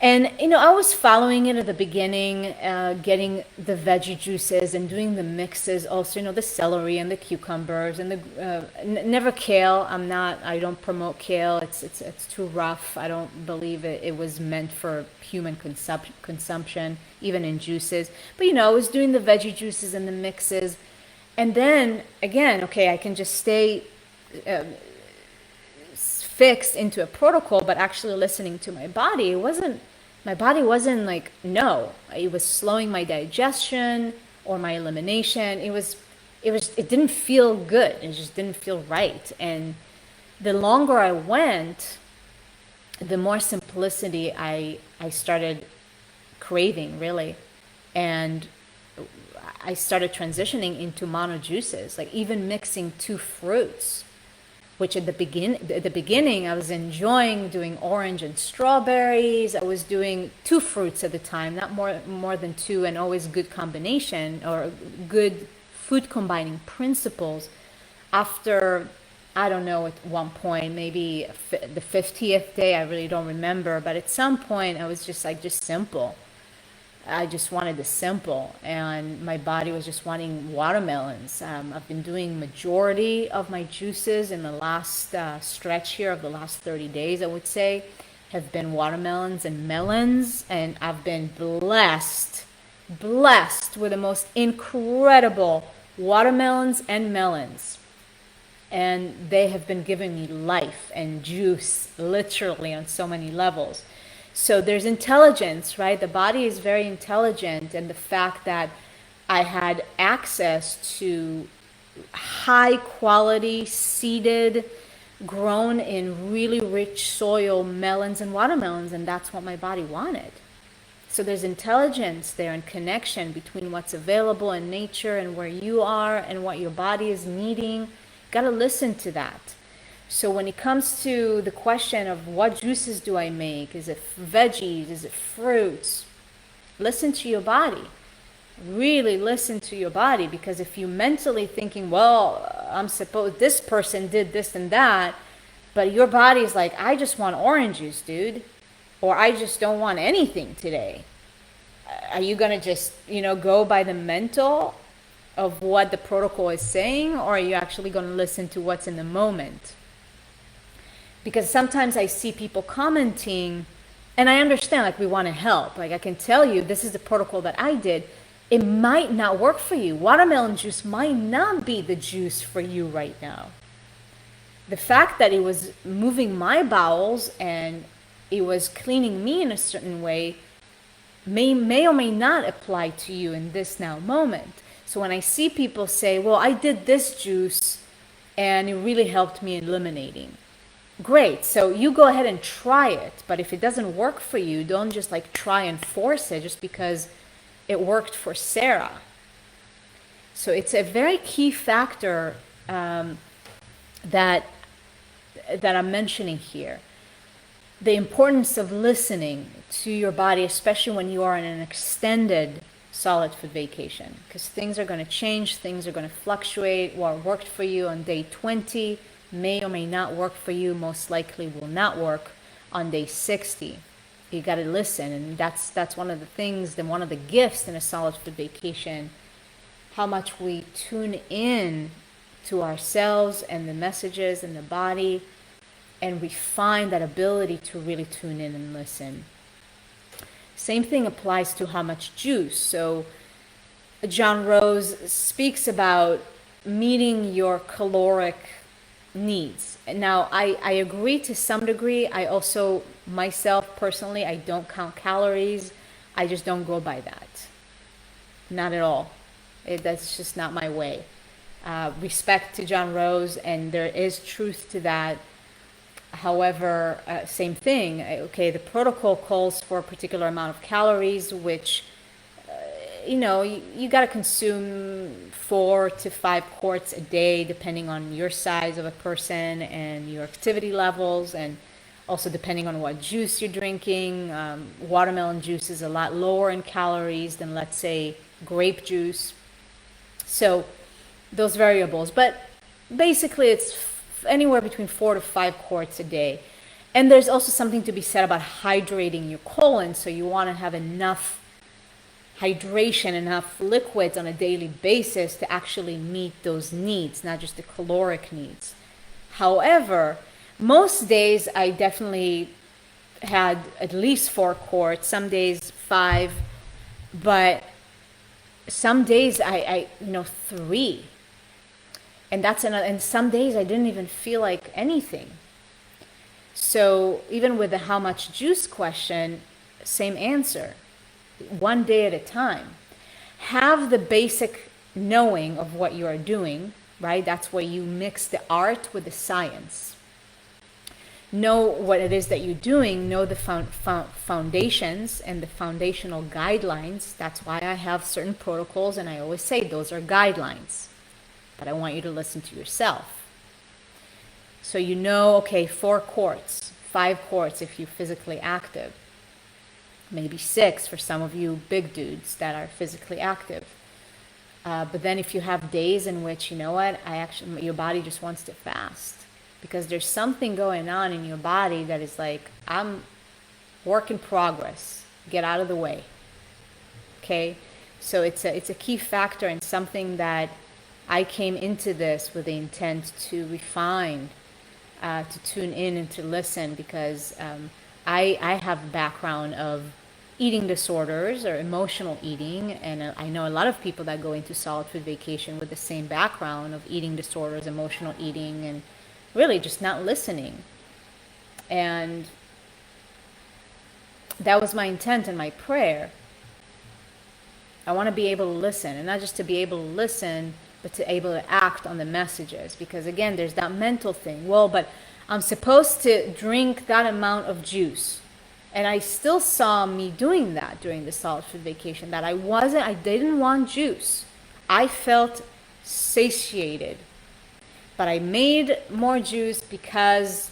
And, I was following it at the beginning, getting the veggie juices and doing the mixes also, the celery and the cucumbers and the, never kale. I don't promote kale. It's too rough. I don't believe it was meant for human consumption, even in juices. But, I was doing the veggie juices and the mixes. And then again, okay, I can just stay fixed into a protocol, but actually listening to my body, my body wasn't like, no, it was slowing my digestion or my elimination. It didn't feel good. It just didn't feel right. And the longer I went, the more simplicity I started craving, really. And I started transitioning into mono juices, like even mixing 2 fruits, which at the beginning I was enjoying doing orange and strawberries. I was doing 2 fruits at the time, not more than 2, and always good combination or good food combining principles. After, I don't know, at one point, maybe the 50th day, I really don't remember, but at some point I was just simple. I just wanted the simple, and my body was just wanting watermelons. I've been doing majority of my juices in the last stretch here of the last 30 days, I would say, have been watermelons and melons, and I've been blessed with the most incredible watermelons and melons. And they have been giving me life and juice, literally, on so many levels. So there's intelligence, right? The body is very intelligent, and the fact that I had access to high quality, seeded, grown in really rich soil melons and watermelons, and that's what my body wanted. So there's intelligence there and connection between what's available in nature and where you are and what your body is needing. Got to listen to that. So when it comes to the question of what juices do I make, is it veggies, is it fruits, listen to your body. Really listen to your body, because if you're mentally thinking, well, I'm supposed, this person did this and that, but your body is like, I just want orange juice, dude, or I just don't want anything today. Are you going to just, go by the mental of what the protocol is saying, or are you actually going to listen to what's in the moment? Because sometimes I see people commenting, and I understand, like, we want to help. Like, I can tell you, this is the protocol that I did. It might not work for you. Watermelon juice might not be the juice for you right now. The fact that it was moving my bowels and it was cleaning me in a certain way may or may not apply to you in this now moment. So when I see people say, well, I did this juice and it really helped me eliminating. Great. So you go ahead and try it. But if it doesn't work for you, don't just like try and force it just because it worked for Sarah. So it's a very key factor that I'm mentioning here. The importance of listening to your body, especially when you are in an extended solid food vacation, because things are going to change, things are going to fluctuate. What worked for you on day 20 may or may not work for you, most likely will not work on day 60. You got to listen, and that's one of the things, and one of the gifts in a solid food vacation, how much we tune in to ourselves and the messages in the body, and we find that ability to really tune in and listen. Same thing applies to how much juice. So John Rose speaks about meeting your caloric needs. And now I agree to some degree. I also, myself personally, I don't count calories. I just don't go by that. Not at all. That's just not my way. Respect to John Rose, and there is truth to that. However, same thing. Okay, the protocol calls for a particular amount of calories, which, you got to consume 4 to 5 quarts a day, depending on your size of a person and your activity levels, and also depending on what juice you're drinking. Watermelon juice is a lot lower in calories than, let's say, grape juice. So those variables, but basically it's anywhere between 4 to 5 quarts a day. And there's also something to be said about hydrating your colon. So you want to have enough hydration, enough liquids on a daily basis to actually meet those needs, not just the caloric needs. However, most days I definitely had at least 4 quarts, some days 5, but some days I 3. And that's another, and some days I didn't even feel like anything. So even with the how much juice question, same answer. One day at a time. Have the basic knowing of what you are doing, right? That's where you mix the art with the science. Know what it is that you're doing, know the foundations and the foundational guidelines. That's why I have certain protocols, and I always say those are guidelines. But I want you to listen to yourself. So okay, 4 quarts, 5 quarts if you're physically active. Maybe 6 for some of you big dudes that are physically active. But then if you have days in which, your body just wants to fast. Because there's something going on in your body that is like, I'm work in progress. Get out of the way. Okay? So it's a key factor and something that I came into this with the intent to refine, to tune in and to listen, because I have a background of eating disorders or emotional eating, and I know a lot of people that go into solid food vacation with the same background of eating disorders, emotional eating, and really just not listening. And that was my intent and my prayer. I want to be able to listen, and not just to be able to listen, but to able to act on the messages. Because again, there's that mental thing. Well, but I'm supposed to drink that amount of juice. And I still saw me doing that during the solid food vacation, that I didn't want juice. I felt satiated, but I made more juice because,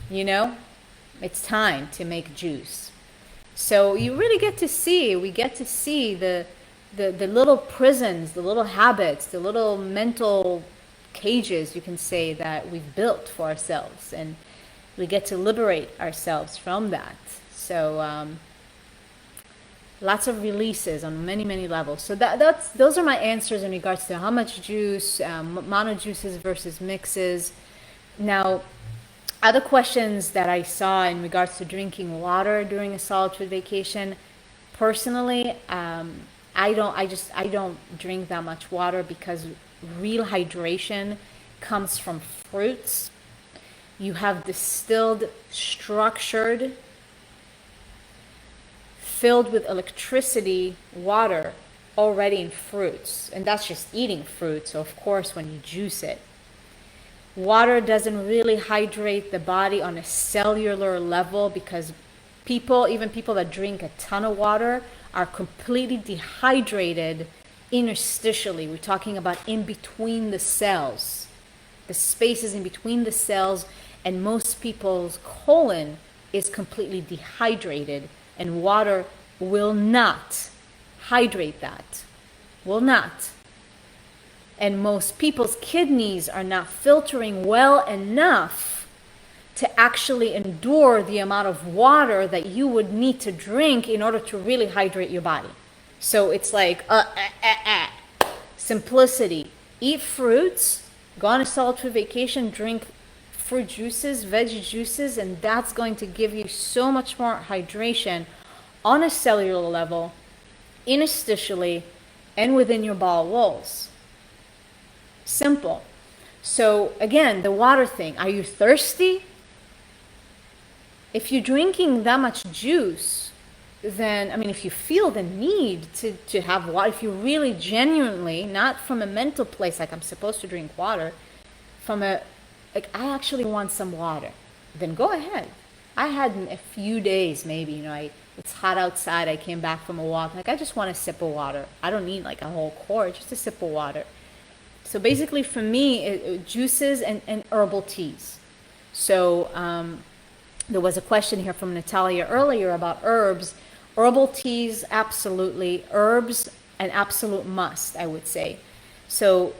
you know, it's time to make juice. So you really we get to see the little prisons, the little habits, the little mental cages, you can say, that we've built for ourselves. And we get to liberate ourselves from that. So lots of releases on many, many levels. So those are my answers in regards to how much juice, mono juices versus mixes. Now, other questions that I saw in regards to drinking water during a solid food vacation. Personally, I don't drink that much water, because real hydration comes from fruits. You have distilled, structured, filled with electricity water already in fruits. And that's just eating fruit. So of course, when you juice it, water doesn't really hydrate the body on a cellular level, because even people that drink a ton of water are completely dehydrated interstitially. We're talking about in between the cells, the spaces in between the cells, and most people's colon is completely dehydrated, and water will not hydrate that. Will not. And most people's kidneys are not filtering well enough to actually endure the amount of water that you would need to drink in order to really hydrate your body. So it's like simplicity. Eat fruits, go on a solid food vacation, drink fruit juices, veggie juices, and that's going to give you so much more hydration on a cellular level, interstitially, and within your bowel walls. Simple. So again, the water thing. Are you thirsty? If you're drinking that much juice, then, I mean, if you feel the need to have water, if you really genuinely, not from a mental place, like I'm supposed to drink water, from a, like, I actually want some water, then go ahead. I had a few days, maybe, it's hot outside, I came back from a walk, like, I just want a sip of water. I don't need like a whole quart, just a sip of water. So basically for me, juices and herbal teas. So there was a question here from Natalia earlier about herbs. Herbal teas, absolutely. Herbs, an absolute must, I would say. So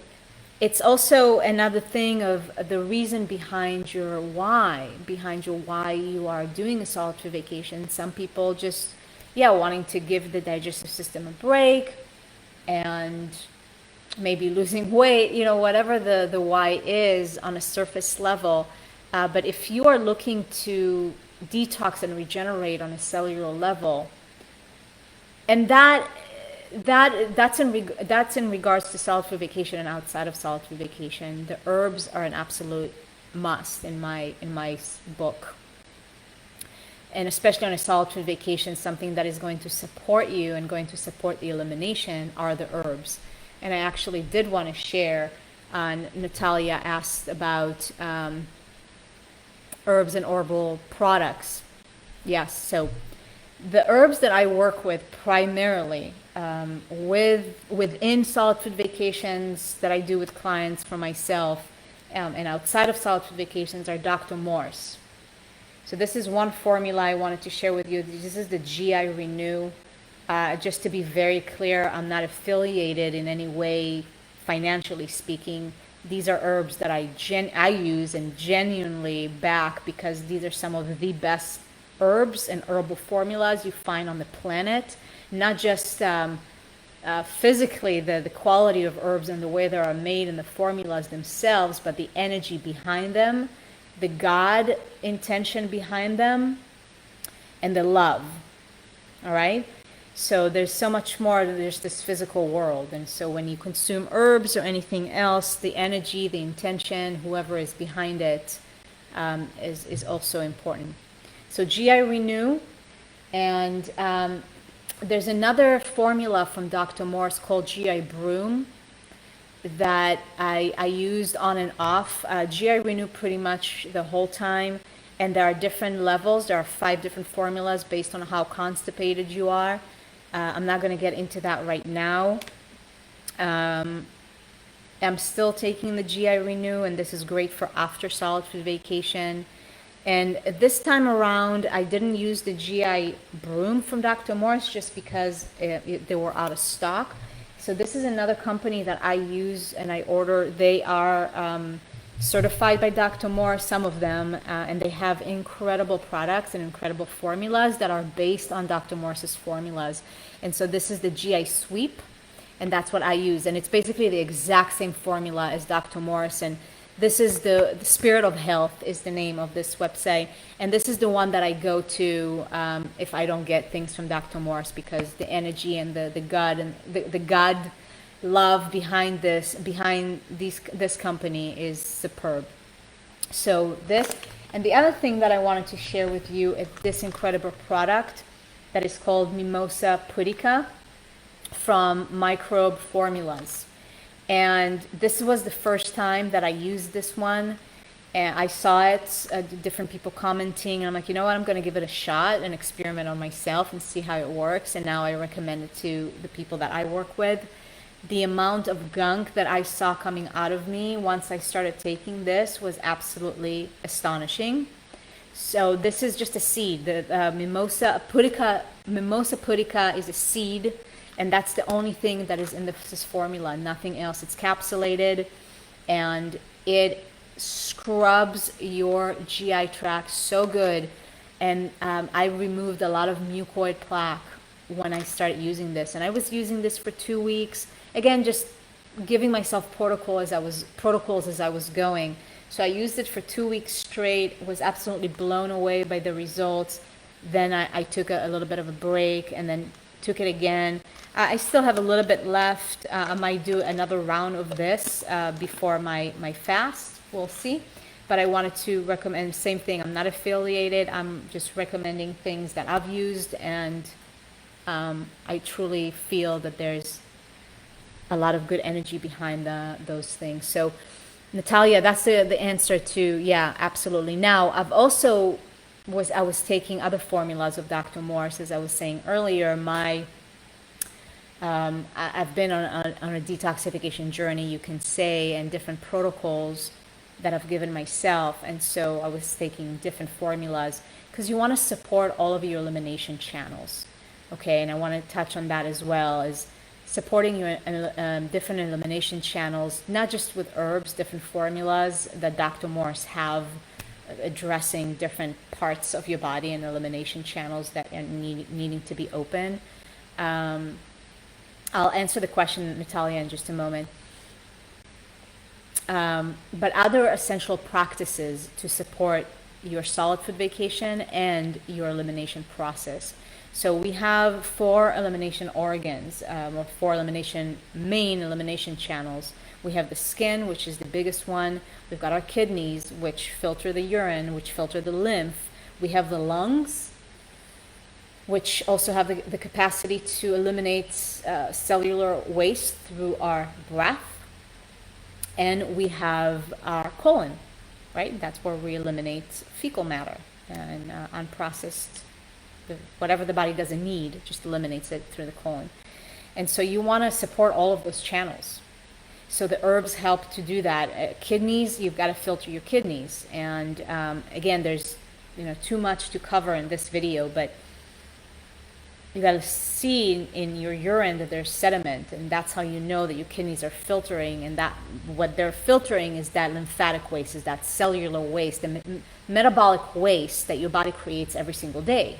it's also another thing of the reason behind your why you are doing a solid food vacation. Some people just, wanting to give the digestive system a break and maybe losing weight, whatever the why is on a surface level. But if you are looking to detox and regenerate on a cellular level, and that's in regards to solid food vacation and outside of solid food vacation, the herbs are an absolute must in my book. And especially on a solid food vacation, something that is going to support you and going to support the elimination are the herbs. And I actually did want to share, Natalia asked about herbs and herbal products. Yes, so the herbs that I work with primarily within solid food vacations that I do with clients for myself and outside of solid food vacations are Dr. Morse. So this is one formula I wanted to share with you. This is the GI Renew. Just to be very clear, I'm not affiliated in any way, financially speaking. These are herbs that I use and genuinely back, because these are some of the best herbs and herbal formulas you find on the planet. Not just physically the quality of herbs and the way they are made and the formulas themselves, but the energy behind them, the God intention behind them, and the love. All right? So there's so much more than just this physical world. And so when you consume herbs or anything else, the energy, the intention, whoever is behind it, is also important. So GI Renew, and there's another formula from Dr. Morse called GI Broom that I used on and off. GI Renew pretty much the whole time. And there are different levels. There are 5 different formulas based on how constipated you are. I'm not going to get into that right now. I'm still taking the GI Renew, and this is great for after solid food vacation. And this time around, I didn't use the GI Broom from Dr. Morse just because they were out of stock. So this is another company that I use and I order. They are certified by Dr. Morse, some of them, and they have incredible products and incredible formulas that are based on Dr. Morse's formulas. And so this is the GI Sweep, and that's what I use. And it's basically the exact same formula as Dr. Morse. And this is the Spirit of Health is the name of this website. And this is the one that I go to if I don't get things from Dr. Morse, because the energy and the God and the God love behind this company is superb. So this, and the other thing that I wanted to share with you is this incredible product that is called Mimosa Pudica from Microbe Formulas. And this was the first time that I used this one, and I saw it, different people commenting, and I'm like, you know what, I'm going to give it a shot and experiment on myself and see how it works. And now I recommend it to the people that I work with. The amount of gunk that I saw coming out of me once I started taking this was absolutely astonishing. So this is just a seed. The Mimosa Pudica is a seed, and that's the only thing that is in this formula, nothing else. It's capsulated, and it scrubs your GI tract so good. And I removed a lot of mucoid plaque when I started using this, and I was using this for 2 weeks. Again, just giving myself protocols as I was going. So I used it for 2 weeks straight, was absolutely blown away by the results. Then I took a little bit of a break and then took it again. I still have a little bit left. I might do another round of this before my fast. We'll see. But I wanted to recommend, same thing, I'm not affiliated. I'm just recommending things that I've used, and I truly feel that there's a lot of good energy behind those things. So Natalia, that's the answer to, yeah, absolutely. Now, I was taking other formulas of Dr. Morse, as I was saying earlier. I've been on a detoxification journey, you can say, and different protocols that I've given myself. And so I was taking different formulas because you want to support all of your elimination channels. Okay, and I want to touch on that as well, as supporting your different elimination channels, not just with herbs, different formulas that Dr. Morse have addressing different parts of your body and elimination channels that are needing to be open. I'll answer the question, Natalia, in just a moment. But other essential practices to support your solid food vacation and your elimination process. So we have 4 elimination organs, or 4 main elimination channels. We have the skin, which is the biggest one. We've got our kidneys, which filter the urine, which filter the lymph. We have the lungs, which also have the capacity to eliminate cellular waste through our breath. And we have our colon, right? That's where we eliminate fecal matter and unprocessed, whatever the body doesn't need, just eliminates it through the colon. And so you want to support all of those channels. So the herbs help to do that. Kidneys, you've got to filter your kidneys. And again, there's too much to cover in this video, but you got to see in your urine that there's sediment, and that's how you know that your kidneys are filtering. And that what they're filtering is that lymphatic waste, is that cellular waste, the metabolic waste that your body creates every single day.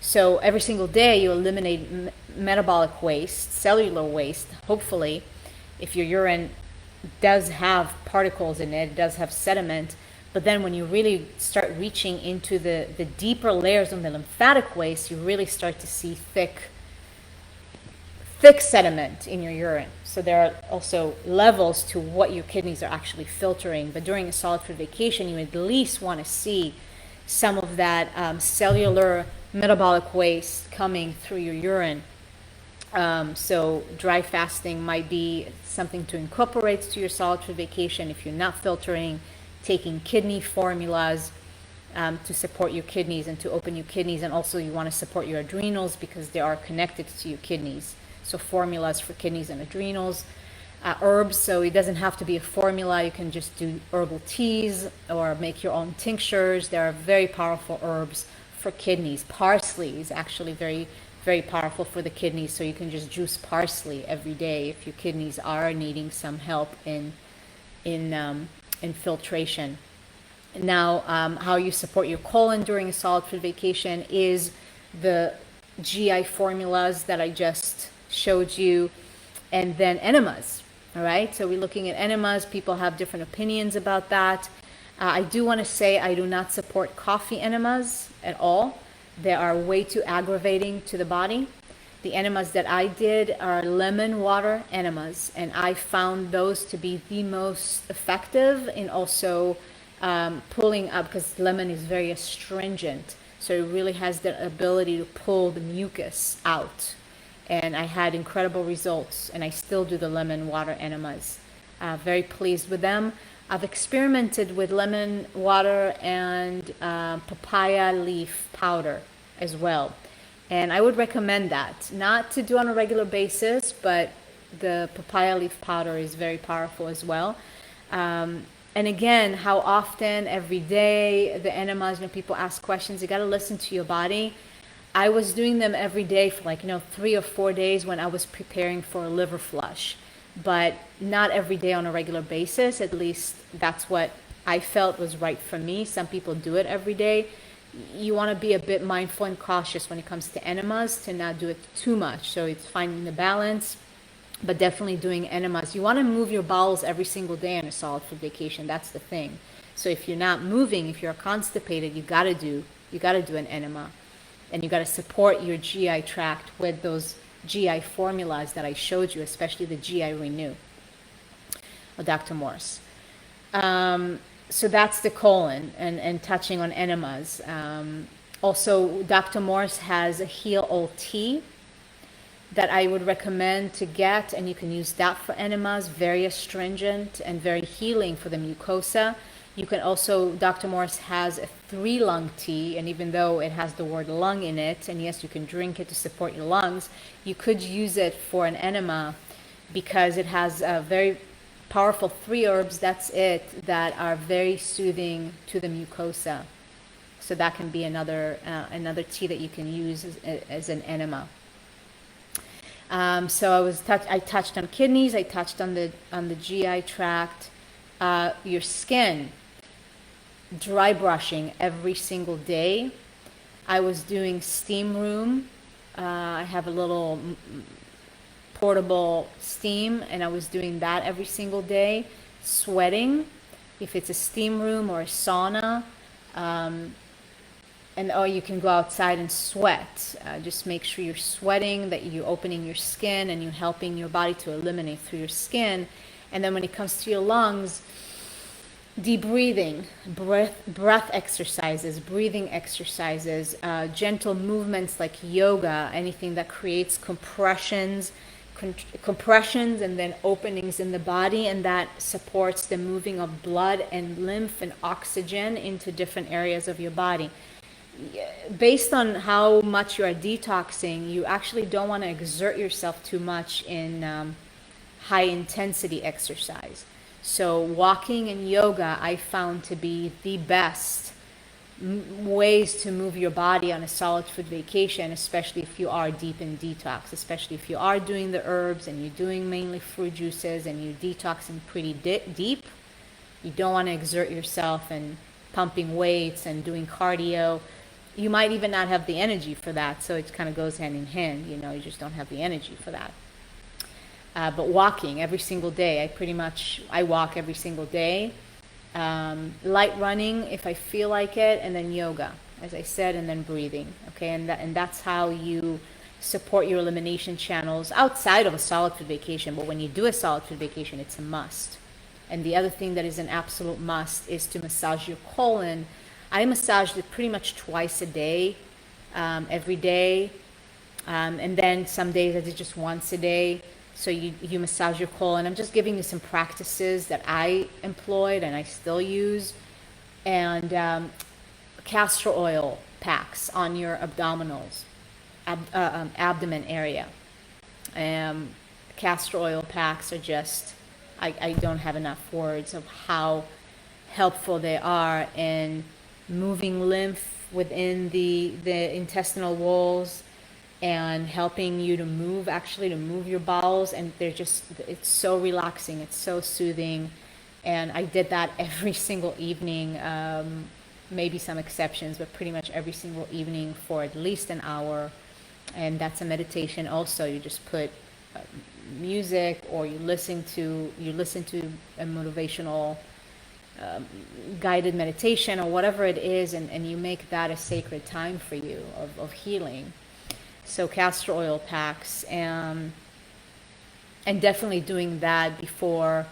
So every single day you eliminate metabolic waste, cellular waste, hopefully. If your urine does have particles in it, it does have sediment, but then when you really start reaching into the deeper layers of the lymphatic waste, you really start to see thick sediment in your urine. So there are also levels to what your kidneys are actually filtering. But during a solid food vacation, you at least want to see some of that cellular metabolic waste coming through your urine. So dry fasting might be something to incorporate to your solid food vacation if you're not filtering, taking kidney formulas. to support your kidneys and to open your kidneys. And also you want to support your adrenals because they are connected to your kidneys. So formulas for kidneys and adrenals. Herbs, so it doesn't have to be a formula. You can just do herbal teas or make your own tinctures. There are very powerful herbs for kidneys. Parsley is actually very, very powerful for the kidneys. So you can just juice parsley every day if your kidneys are needing some help in filtration. Now, how you support your colon during a solid food vacation is the GI formulas that I just showed you, and then enemas. All right, so we're looking at enemas. People have different opinions about that. I do want to say I do not support coffee enemas at all. They are way too aggravating to the body. The enemas that I did are lemon water enemas, and I found those to be the most effective in also pulling up, because lemon is very astringent, so it really has the ability to pull the mucus out. And I had incredible results, and I still do the lemon water enemas. Very pleased with them. I've experimented with lemon water and papaya leaf powder as well. And I would recommend that, not to do on a regular basis, but the papaya leaf powder is very powerful as well. And again, how often, every day, the enemas, people ask questions, you got to listen to your body. I was doing them every day for 3 or 4 days when I was preparing for a liver flush, but not every day on a regular basis. At least that's what I felt was right for me. Some people do it every day. You want to be a bit mindful and cautious when it comes to enemas, to not do it too much. So it's finding the balance, but definitely doing enemas. You want to move your bowels every single day on a solid food vacation. That's the thing. So if you're not moving, if you're constipated, you got to do an enema. And you got to support your GI tract with those GI formulas that I showed you, especially the GI Renew of Dr. Morse. So that's the colon and touching on enemas. Also, Dr. Morse has a Heal All tea that I would recommend to get, and you can use that for enemas. Very astringent and very healing for the mucosa. You can also, Dr. Morse has a 3-lung tea, and even though it has the word lung in it, and yes, you can drink it to support your lungs, you could use it for an enema because it has a very powerful 3 herbs, that's it, that are very soothing to the mucosa. So that can be another tea that you can use as an enema. So I touched on kidneys, I touched on the GI tract, your skin. Dry brushing every single day. I was doing steam room. I have a little portable steam, and I was doing that every single day. Sweating, if it's a steam room or a sauna, or you can go outside and sweat. Just make sure you're sweating, that you're opening your skin and you're helping your body to eliminate through your skin. And then when it comes to your lungs, deep breathing, breath exercises, breathing exercises, gentle movements like yoga, anything that creates compressions and then openings in the body, and that supports the moving of blood and lymph and oxygen into different areas of your body. Based on how much you are detoxing, you actually don't want to exert yourself too much in high intensity exercise. So walking and yoga I found to be the best ways to move your body on a solid food vacation, especially if you are deep in detox, especially if you are doing the herbs and you're doing mainly fruit juices and you're detoxing pretty deep. You don't want to exert yourself and pumping weights and doing cardio. You might even not have the energy for that, so it kind of goes hand in hand. You just don't have the energy for that. But walking every single day, I walk every single day. Light running if I feel like it, and then yoga, as I said, and then breathing. Okay, and that's how you support your elimination channels outside of a solid food vacation. But when you do a solid food vacation, it's a must. And the other thing that is an absolute must is to massage your colon. I massaged it pretty much twice a day, every day, and then some days I did just once a day. So you massage your colon. I'm just giving you some practices that I employed and I still use. And castor oil packs on your abdominals, abdomen area. Castor oil packs are just, I don't have enough words of how helpful they are in moving lymph within the intestinal walls and helping you to move, actually to move your bowels. And they're just, it's so relaxing, it's so soothing. And I did that every single evening, maybe some exceptions, but pretty much every single evening for at least an hour. And that's a meditation also. You just put music, or you listen to a motivational guided meditation or whatever it is, and you make that a sacred time for you of healing. So castor oil packs, and definitely doing that before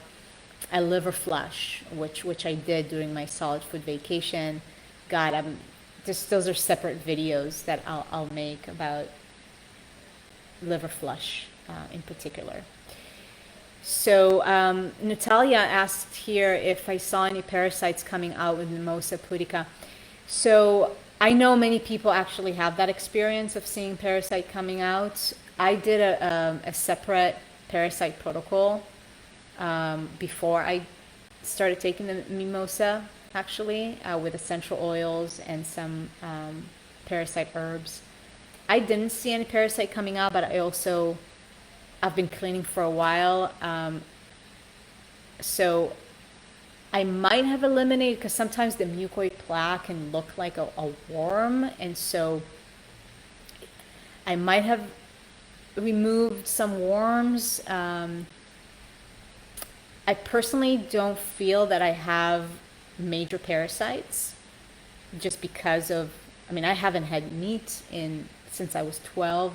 a liver flush, which I did during my solid food vacation. God, I'm just, those are separate videos that I'll make about liver flush in particular. So Natalia asked here if I saw any parasites coming out with Mimosa pudica. So I know many people actually have that experience of seeing parasite coming out. I did a separate parasite protocol before I started taking the Mimosa, actually, with essential oils and some parasite herbs. I didn't see any parasite coming out, but I've been cleaning for a while. So I might have eliminated, because sometimes the mucoid plaque can look like a worm. And so I might have removed some worms. I personally don't feel that I have major parasites, just because of, I mean, I haven't had meat since I was 12,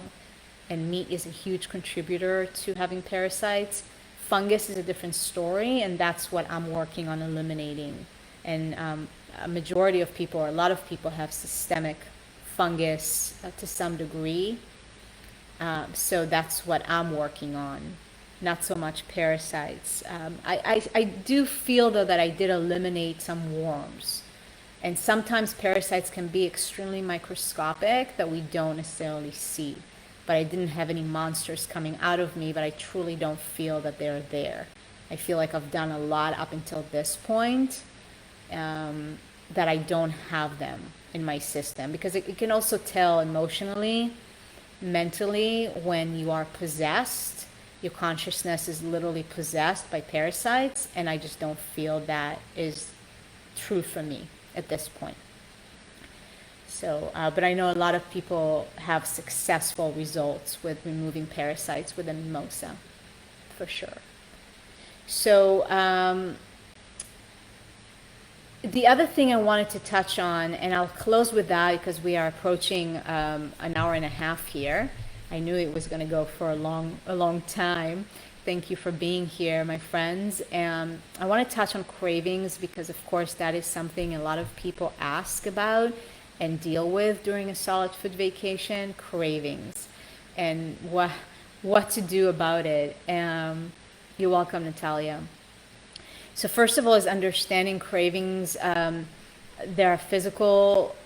and meat is a huge contributor to having parasites. Fungus is a different story, and that's what I'm working on eliminating. And a majority of people, or a lot of people, have systemic fungus to some degree. So that's what I'm working on, not so much parasites. I do feel, though, that I did eliminate some worms. And sometimes parasites can be extremely microscopic that we don't necessarily see. But I didn't have any monsters coming out of me, but I truly don't feel that they're there. I feel like I've done a lot up until this point, that I don't have them in my system. Because it can also tell emotionally, mentally, when you are possessed. Your consciousness is literally possessed by parasites, and I just don't feel that is true for me at this point. So, but I know a lot of people have successful results with removing parasites with a mimosa, for sure. So, the other thing I wanted to touch on, and I'll close with that because we are approaching an hour and a half here. I knew it was going to go for a long time. Thank you for being here, my friends. And I want to touch on cravings, because of course that is something a lot of people ask about and deal with during a solid food vacation. Cravings, and what to do about it. You're welcome, Natalia. So first of all is understanding cravings. There are physical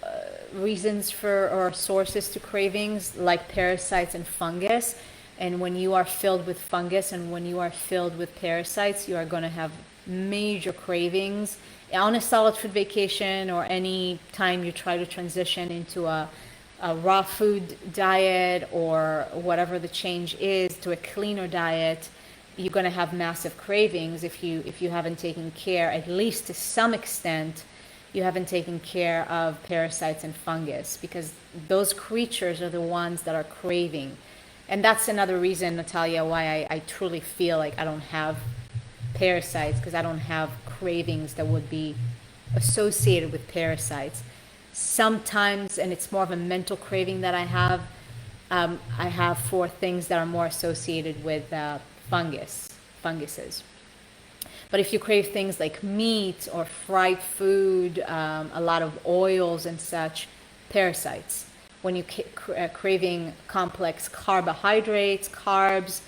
reasons for, or sources to cravings, like parasites and fungus. And when you are filled with fungus and when you are filled with parasites, you are going to have major cravings. On a solid food vacation, or any time you try to transition into a raw food diet, or whatever the change is to a cleaner diet, you're going to have massive cravings if you haven't taken care, at least to some extent, you haven't taken care of parasites and fungus, because those creatures are the ones that are craving. And that's another reason, Natalia, why I truly feel like I don't have parasites, because I don't have cravings that would be associated with parasites. Sometimes, and it's more of a mental craving that I have for things that are more associated with funguses. But if you crave things like meat or fried food, a lot of oils and such, parasites. When you're craving complex carbohydrates, carbs,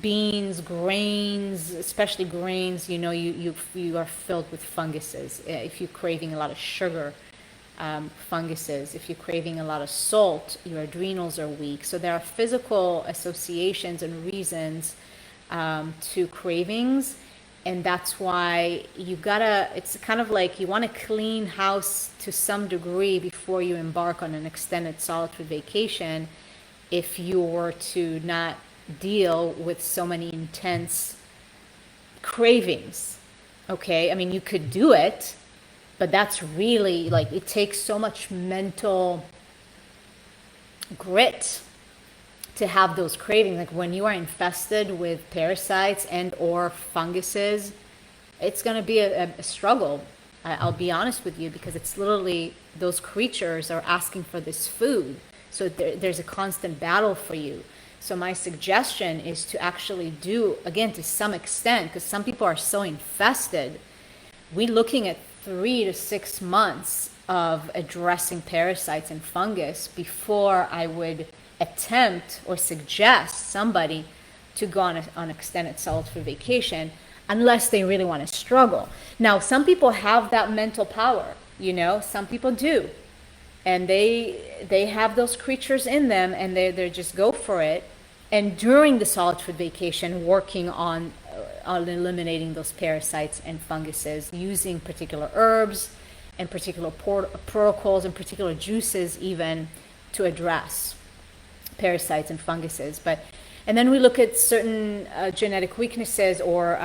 beans, grains, especially grains, you are filled with funguses. If you're craving a lot of sugar, funguses. If you're craving a lot of salt, your adrenals are weak. So there are physical associations and reasons to cravings. And that's why it's kind of like you want to clean house to some degree before you embark on an extended solitude vacation, if you were to not deal with so many intense cravings. Okay, I mean, you could do it, but that's really like, it takes so much mental grit to have those cravings. Like when you are infested with parasites and or funguses, it's going to be a struggle. I'll be honest with you, because it's literally, those creatures are asking for this food. So there's a constant battle for you. So my suggestion is to actually do, again, to some extent, because some people are so infested, we're looking at 3 to 6 months of addressing parasites and fungus before I would attempt or suggest somebody to go on extended solitude vacation, unless they really want to struggle. Now, some people have that mental power, some people do. And they have those creatures in them, and they just go for it. And during the solitude vacation, working on eliminating those parasites and funguses, using particular herbs and particular protocols and particular juices even to address parasites and funguses. And then we look at certain genetic weaknesses or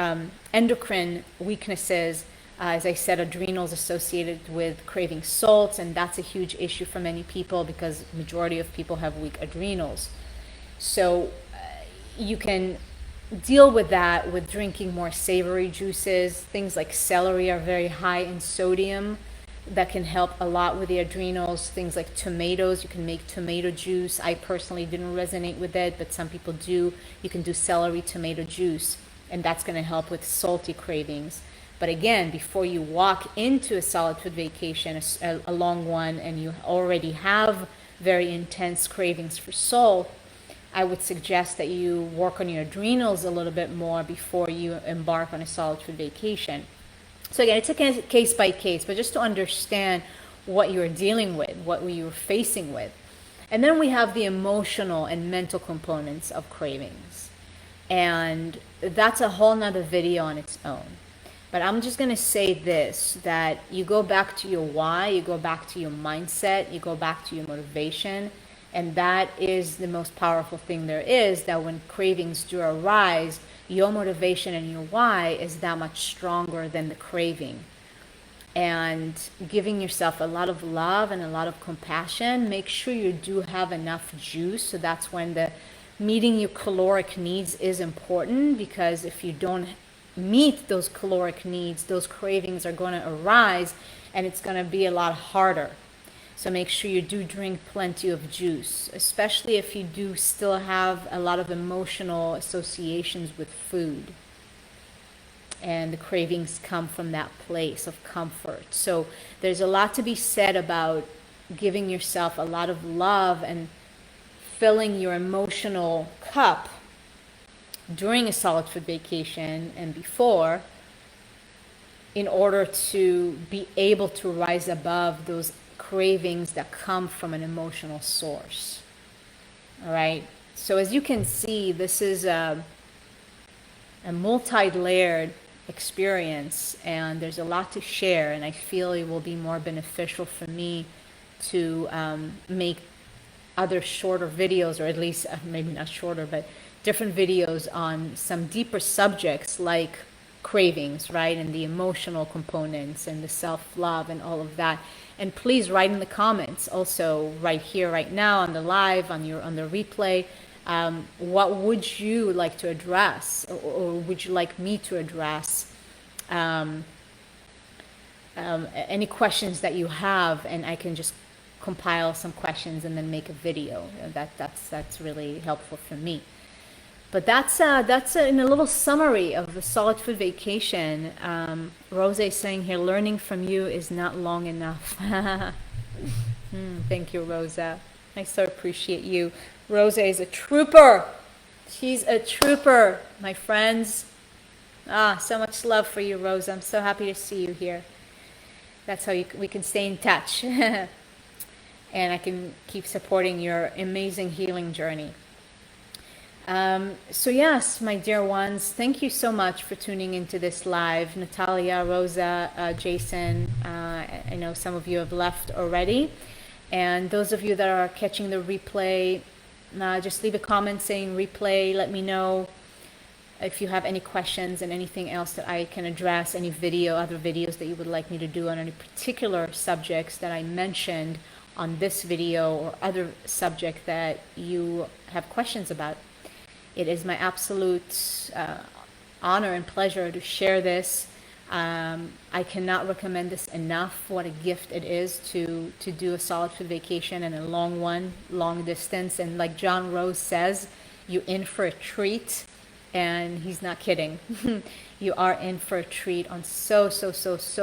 endocrine weaknesses. As I said, adrenals associated with craving salts, and that's a huge issue for many people because majority of people have weak adrenals. So you can deal with that with drinking more savory juices. Things like celery are very high in sodium. That can help a lot with the adrenals. Things like tomatoes, you can make tomato juice. I personally didn't resonate with it, but some people do. You can do celery tomato juice, and that's going to help with salty cravings. But again, before you walk into a solitude vacation, a long one, and you already have very intense cravings for salt, I would suggest that you work on your adrenals a little bit more before you embark on a solitude vacation. So again, it's a case by case, but just to understand what you're dealing with, what you're facing with. And then we have the emotional and mental components of cravings. And that's a whole nother video on its own. But I'm just going to say this, that you go back to your why, you go back to your mindset, you go back to your motivation. And that is the most powerful thing there is, that when cravings do arise, your motivation and your why is that much stronger than the craving. And giving yourself a lot of love and a lot of compassion, make sure you do have enough juice. So that's when the meeting your caloric needs is important, because if you don't meet those caloric needs, those cravings are going to arise, and it's going to be a lot harder. So make sure you do drink plenty of juice, especially if you do still have a lot of emotional associations with food. And the cravings come from that place of comfort. So there's a lot to be said about giving yourself a lot of love and filling your emotional cup during a solitude vacation and before, in order to be able to rise above those cravings that come from an emotional source. All right. So as you can see, this is a multi-layered experience, and there's a lot to share, and I feel it will be more beneficial for me to make other shorter videos, or at least maybe not shorter, but different videos on some deeper subjects like cravings, right? And the emotional components and the self-love and all of that. And please write in the comments also, right here, right now, on the live, on the replay, what would you like to address, or would you like me to address? Any questions that you have, and I can just compile some questions and then make a video. That's really helpful for me. But that's in a little summary of the solitude vacation. Rose is saying here, learning from you is not long enough. Thank you, Rosa. I so appreciate you. Rosa is a trooper. She's a trooper, my friends. Ah, so much love for you, Rosa. I'm so happy to see you here. That's how we can stay in touch. And I can keep supporting your amazing healing journey. So yes, my dear ones, thank you so much for tuning into this live. Natalia, Rosa, Jason, I know some of you have left already. And those of you that are catching the replay, just leave a comment saying replay. Let me know if you have any questions and anything else that I can address, any other videos that you would like me to do on any particular subjects that I mentioned on this video, or other subject that you have questions about. It is my absolute honor and pleasure to share this. I cannot recommend this enough. What a gift it is to do a solid food vacation, and a long one, long distance. And like John Rose says, you're in for a treat, and he's not kidding. You are in for a treat on so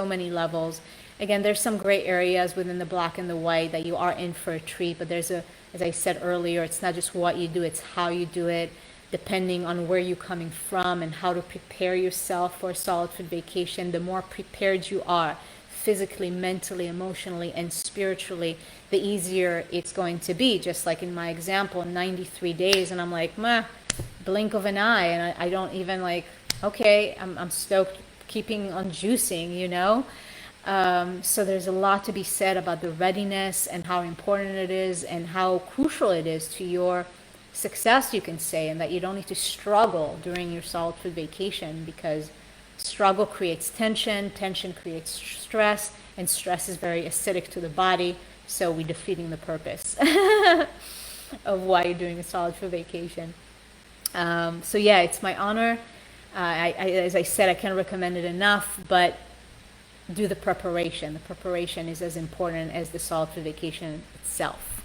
many levels. Again, there's some gray areas within the black and the white that you are in for a treat, but there's as I said earlier, it's not just what you do, it's how you do it, depending on where you're coming from and how to prepare yourself for a solid food vacation. The more prepared you are physically, mentally, emotionally, and spiritually, the easier it's going to be. Just like in my example, 93 days, and I'm like, blink of an eye, and I don't even like, okay, I'm stoked keeping on juicing, you know? So there's a lot to be said about the readiness and how important it is and how crucial it is to your success, you can say, and that you don't need to struggle during your solid food vacation, because struggle creates tension, tension creates stress, and stress is very acidic to the body, so we're defeating the purpose of why you're doing a solid food vacation. So yeah, it's my honor. As I said, I can't recommend it enough, but do the preparation. The preparation is as important as the solid food vacation itself.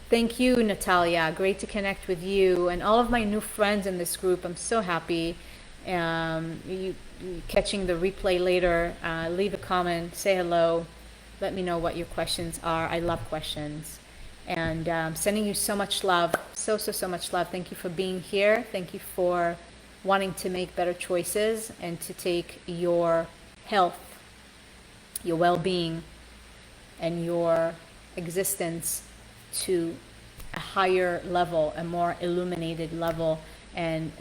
Thank you, Natalia. Great to connect with you and all of my new friends in this group. I'm so happy. You catching the replay later, leave a comment, say hello, let me know what your questions are. I love questions. And sending you so much love, so much love. Thank you for being here. Thank you for wanting to make better choices and to take your health, your well-being, and your existence to a higher level, a more illuminated level, and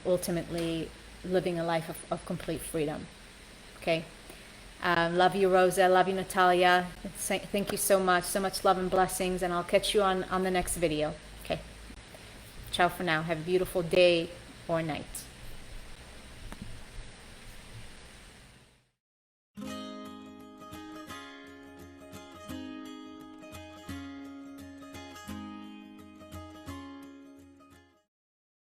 ultimately living a life of complete freedom. Okay. Love you, Rosa. Love you, Natalia. Thank you so much love and blessings, and I'll catch you on the next video. Okay. Ciao for now. Have a beautiful day or night.